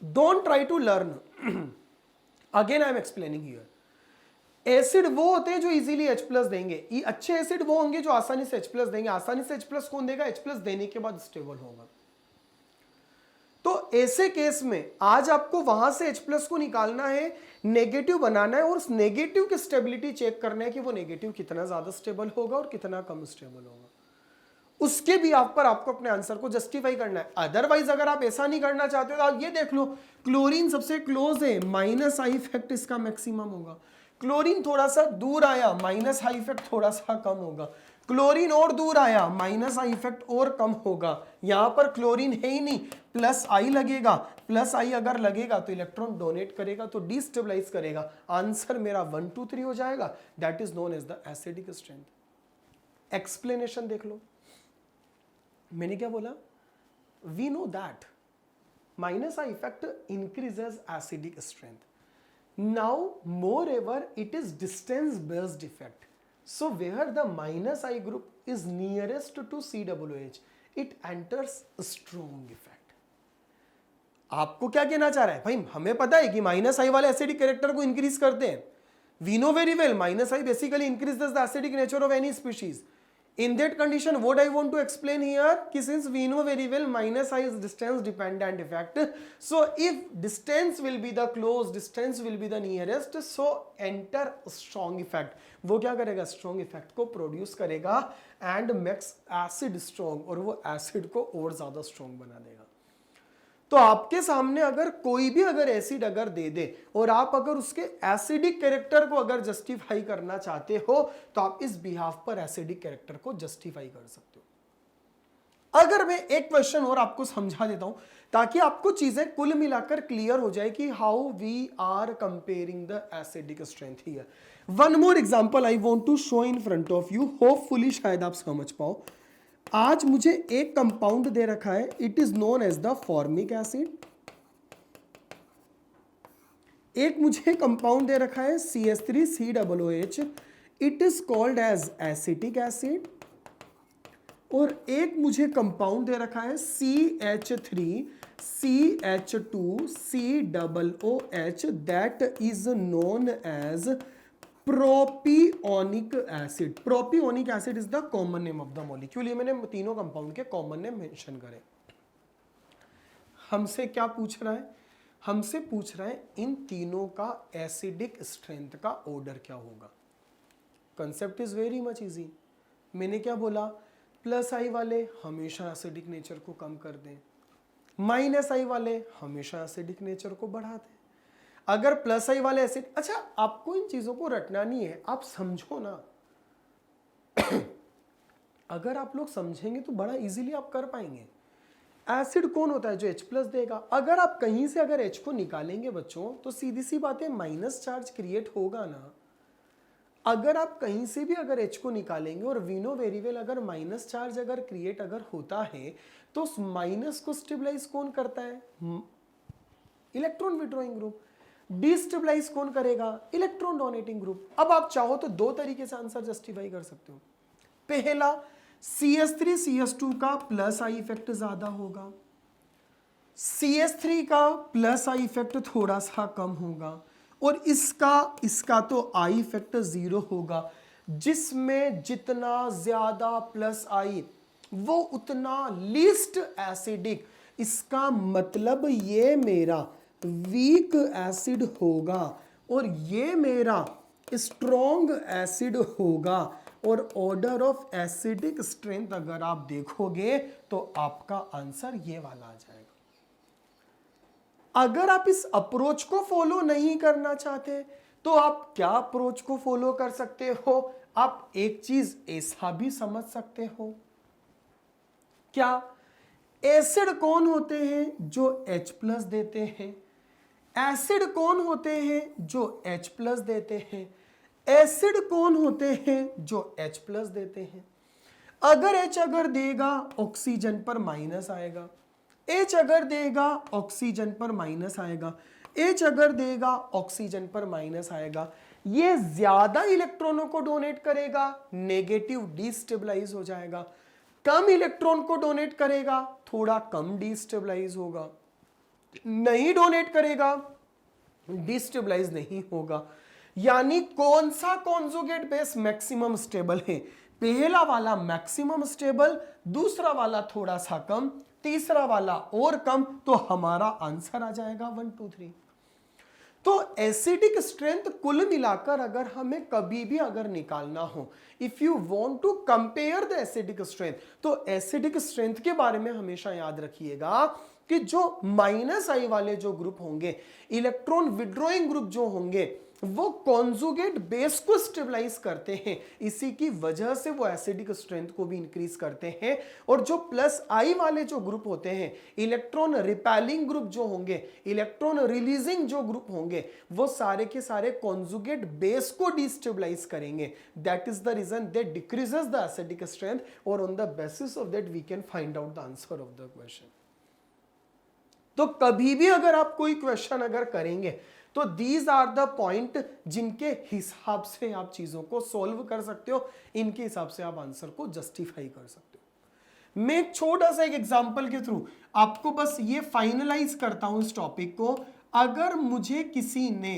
Don't try to learn, again I am explaining here. Acid वो होते हैं जो इजीली H+ देंगे, ये अच्छे एसिड वो होंगे जो आसानी से H+ देंगे। आसानी से H+ कौन देगा? H+ देने के बाद स्टेबल होगा। तो ऐसे केस में आज आपको वहां से H+ को निकालना है, नेगेटिव बनाना है, और उस नेगेटिव की स्टेबिलिटी चेक करना है कि वो नेगेटिव कितना ज्यादा स्टेबल होगा और कितना कम स्टेबल होगा। उसके भी आपको अपने आंसर को जस्टिफाई करना है। अदरवाइज अगर आप ऐसा नहीं करना चाहते हो तो आप ये देख लो, क्लोरीन सबसे क्लोज है, -I इफेक्ट इसका मैक्सिमम होगा। क्लोरीन थोड़ा सा दूर आया, -I इफेक्ट थोड़ा सा कम होगा। क्लोरीन और दूर आया, -I इफेक्ट और कम होगा। यहां पर क्लोरीन है ही नहीं, +I लगेगा। +I अगर लगेगा तो इलेक्ट्रॉन डोनेट करेगा, तो डिस्टेबलाइज करेगा। आंसर मेरा 1 2 3 हो जाएगा। That is known as the acidic strength. Explanation देख लो, मैंने क्या बोला? We know that -I effect increases acidic strength. Now, moreover, it is distance based effect. So, where the -I group is nearest to COOH, it enters strong effect. आपको क्या कहना चाह रहा है भाई? हमें पता है कि -I वाले एसिडिक कैरेक्टर को इंक्रीज करते हैं। We know very well -I basically increases the acidic nature of any species. In that condition, what I want to explain here, since we know very well -I is distance dependent effect, so if distance will be the close, distance will be the nearest, so enter strong effect. वो क्या करेगा? strong effect को produce करेगा and makes acid strong, और वो acid को और ज्यादा strong बना देगा। तो आपके सामने अगर कोई भी अगर एसिड अगर दे दे और आप अगर उसके एसिडिक कैरेक्टर को अगर जस्टिफाई करना चाहते हो, तो आप इस बिहाफ पर एसिडिक कैरेक्टर को जस्टिफाई कर सकते हो। अगर मैं एक क्वेश्चन और आपको समझा देता हूं ताकि आपको चीजें कुल मिलाकर क्लियर हो जाए कि how we are comparing the acidic strength here. One more example I want to show in front of you, hopefully शायद आप समझ पाओ। आज मुझे एक कंपाउंड दे रखा है, it is known as the formic acid. एक मुझे कंपाउंड दे रखा है CH3COOH, it is called as acetic acid. और एक मुझे कंपाउंड दे रखा है CH3CH2COOH, that is known as propionic acid. Propionic acid is the common name of the molecule. ये मैंने तीनों कंपाउंड के कॉमन नेम मेंशन करे। हमसे क्या पूछ रहा है? हमसे पूछ रहा है इन तीनों का एसिडिक स्ट्रेंथ का ऑर्डर क्या होगा। Concept is very much easy. मैंने क्या बोला? +I वाले हमेशा एसिडिक नेचर को कम कर दें, -I वाले हमेशा एसिडिक नेचर को बढ़ा दें। अगर +I वाले एसिड, अच्छा आपको इन चीजों को रटना नहीं है, आप समझो ना। अगर आप लोग समझेंगे तो बड़ा इजीली आप कर पाएंगे। एसिड कौन होता है? जो H+ देगा। अगर आप कहीं से अगर H को निकालेंगे बच्चों, तो सीधी सी बात है माइनस चार्ज क्रिएट होगा ना। अगर आप कहीं से भी अगर H को निकालेंगे, और वी नो वेरी वेल अगर माइनस चार्ज अगर क्रिएट अगर होता है तो उस माइनस को स्टेबलाइज कौन करता है? Electron withdrawing group. डिस्टेबलाइज कौन करेगा? Electron donating group. अब आप चाहो तो दो तरीके से आंसर जस्टिफाई कर सकते हो। पहला, CH3CH2 का +I इफेक्ट ज्यादा होगा, CH3 का +I इफेक्ट थोड़ा सा कम होगा, और इसका तो I इफेक्ट 0 होगा। जिसमें जितना ज्यादा +I वो उतना लीस्ट एसिडिक। इसका मतलब ये मेरा वीक एसिड होगा और ये मेरा स्ट्रॉन्ग एसिड होगा। और ऑर्डर ऑफ एसिडिक स्ट्रेंथ अगर आप देखोगे तो आपका आंसर ये वाला आ जाएगा। अगर आप इस अप्रोच को फॉलो नहीं करना चाहते तो आप क्या अप्रोच को फॉलो कर सकते हो? आप एक चीज ऐसा भी समझ सकते हो, क्या एसिड कौन होते हैं जो H प्लस देते हैं? एसिड कौन होते हैं जो H प्लस देते हैं? एसिड कौन होते हैं जो H प्लस देते हैं? अगर H अगर देगा ऑक्सीजन पर माइनस आएगा, H अगर देगा ऑक्सीजन पर माइनस आएगा, H अगर देगा ऑक्सीजन पर माइनस आएगा। ये ज्यादा इलेक्ट्रॉनों को डोनेट करेगा, नेगेटिव डिस्टेबलाइज हो जाएगा। कम इलेक्ट्रॉन को डोनेट करेगा, थोड़ा कम डिस्टेबलाइज होगा। नहीं डोनेट करेगा, डिस्टेबलाइज नहीं होगा। यानी कौन सा कॉन्जुगेट बेस मैक्सिमम स्टेबल है? पहला वाला मैक्सिमम स्टेबल, दूसरा वाला थोड़ा सा कम, तीसरा वाला और कम। तो हमारा आंसर आ जाएगा 1 2 3। तो एसिडिक स्ट्रेंथ कुल मिलाकर अगर हमें कभी भी अगर निकालना हो, if you want to compare the acidic strength, तो एसिडिक स्ट्रेंथ के बारे में हमेशा याद रखिएगा कि जो माइनस आई वाले जो ग्रुप होंगे, इलेक्ट्रॉन विड्रॉइंग ग्रुप जो होंगे, वो कॉन्जुगेट बेस को स्टेबलाइज करते हैं। इसी की वजह से वो एसिडिक स्ट्रेंथ को भी इंक्रीज करते हैं। और जो प्लस आई वाले जो ग्रुप होते हैं, इलेक्ट्रॉन रिपेलिंग ग्रुप जो होंगे, इलेक्ट्रॉन रिलीजिंग जो ग्रुप होंगे, वो सारे के सारे कॉन्जुगेट बेस को डिस्टेबलाइज करेंगे। That is the reason they decreases the acidic strength, और on the basis of that we can find out the answer of the question. तो कभी भी अगर आप कोई क्वेश्चन अगर करेंगे तो दीज आर द पॉइंट जिनके हिसाब से आप चीजों को सॉल्व कर सकते हो, इनके हिसाब से आप आंसर को जस्टिफाई कर सकते हो। मैं एक छोटा सा एक एग्जांपल के थ्रू आपको बस ये फाइनलाइज करता हूं इस टॉपिक को। अगर मुझे किसी ने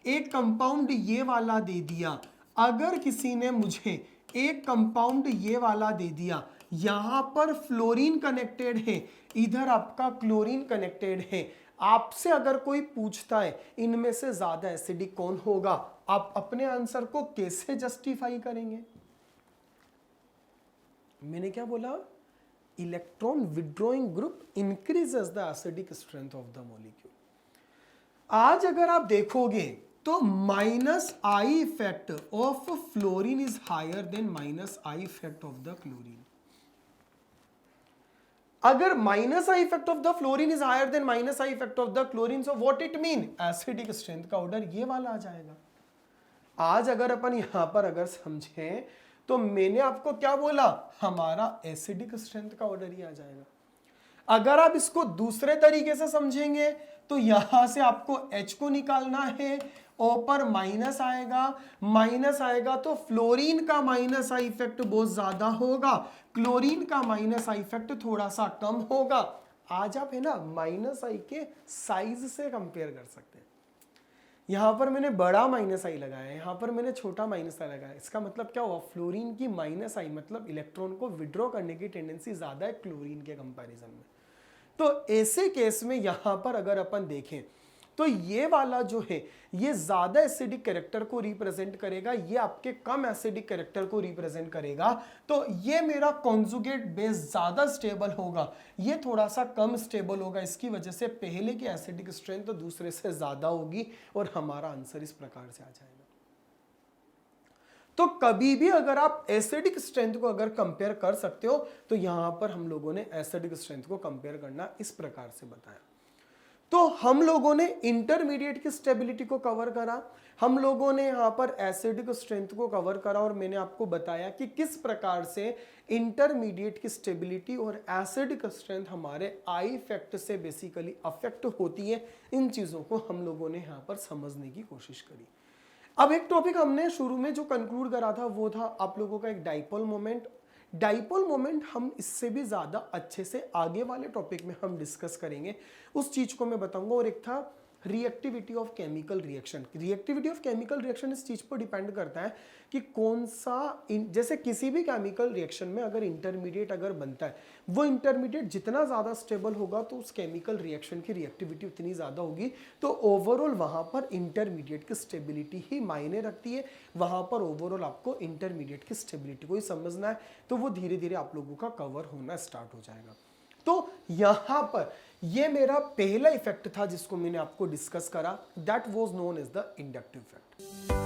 एक कंपाउंड ये वाला दे दिया, अगर किसी ने मुझे एक कंपाउंड ये वाला दे दिया, यहां पर फ्लोरीन कनेक्टेड है, इधर आपका क्लोरीन कनेक्टेड है, आपसे अगर कोई पूछता है इनमें से ज्यादा एसिडिक कौन होगा, आप अपने आंसर को कैसे जस्टिफाई करेंगे? मैंने क्या बोला? Electron withdrawing group increases the acidic strength of the molecule. आज अगर आप देखोगे तो minus I effect of fluorine is higher than minus I effect of the chlorine. अगर minus I effect of the fluorine is higher than minus I effect of the chlorine, so what it mean? Acidic strength का order ये वाला आ जाएगा। आज अगर अपन यहां पर अगर समझें तो मैंने आपको क्या बोला? हमारा एसिडिक स्ट्रेंथ का ऑर्डर ही आ जाएगा। अगर आप इसको दूसरे तरीके से समझेंगे तो यहां से आपको H को निकालना है, O पर माइनस आएगा तो फ्लोरीन का माइनस आई इफेक्ट बहुत ज्यादा होगा, क्लोरीन का माइनस आई इफेक्ट थोड़ा सा कम होगा। आज आप है ना माइनस आई के साइज से कंपेयर कर सकते हैं। यहां पर मैंने बड़ा माइनस आई लगाया है, यहां पर मैंने छोटा माइनस आई लगाया। इसका मतलब क्या हुआ? फ्लोरीन की माइनस आई मतलब इलेक्ट्रॉन को विड्रॉ करने की टेंडेंसी ज्यादा है क्लोरीन के कंपैरिजन में। तो ऐसे केस में यहां पर अगर अपन देखें तो ये वाला जो है ये ज्यादा एसिडिक कैरेक्टर को रिप्रेजेंट करेगा, ये आपके कम एसिडिक कैरेक्टर को रिप्रेजेंट करेगा। तो ये मेरा कॉन्जुगेट बेस ज्यादा स्टेबल होगा, ये थोड़ा सा कम स्टेबल होगा। इसकी वजह से पहले की एसिडिक स्ट्रेंथ तो दूसरे से ज्यादा होगी और हमारा आंसर इस प्रकार से आ जाएगा। तो कभी भी अगर आप एसिडिक स्ट्रेंथ को अगर कंपेयर कर सकते हो तो यहां पर हम लोगों ने एसिडिक स्ट्रेंथ को कंपेयर करना इस प्रकार से बताया। तो हम लोगों ने इंटरमीडिएट की स्टेबिलिटी को कवर करा, हम लोगों ने यहां पर एसिडिक स्ट्रेंथ को कवर करा, और मैंने आपको बताया कि किस प्रकार से इंटरमीडिएट की स्टेबिलिटी और एसिडिक स्ट्रेंथ हमारे आई इफेक्ट से बेसिकली अफेक्ट होती है। इन चीजों को हम लोगों ने यहां पर समझने की कोशिश करी। अब एक टॉपिक हमने शुरू में जो कंक्लूड करा था वो था आप लोगों का एक डाइपोल मोमेंट। डाइपोल मोमेंट हम इससे भी ज्यादा अच्छे से आगे वाले टॉपिक में हम डिस्कस करेंगे, उस चीज को मैं बताऊंगा। और एक था reactivity of chemical reaction. Reactivity of chemical reaction इस चीज पर डिपेंड करता है कि कौन सा जैसे किसी भी केमिकल रिएक्शन में अगर इंटरमीडिएट अगर बनता है, वो इंटरमीडिएट जितना ज्यादा स्टेबल होगा तो उस केमिकल रिएक्शन की रिएक्टिविटी उतनी ज्यादा होगी। तो ओवरऑल वहां पर इंटरमीडिएट की स्टेबिलिटी ही मायने रखती है। वहां पर ओवरऑल आपको इंटरमीडिएट की स्टेबिलिटी को ही समझना है, तो वो धीरे धीरे आप लोगों का कवर होना स्टार्ट हो जाएगा। तो यहां पर ये मेरा पहला इफेक्ट था जिसको मैंने आपको डिस्कस करा, that was known as the inductive effect.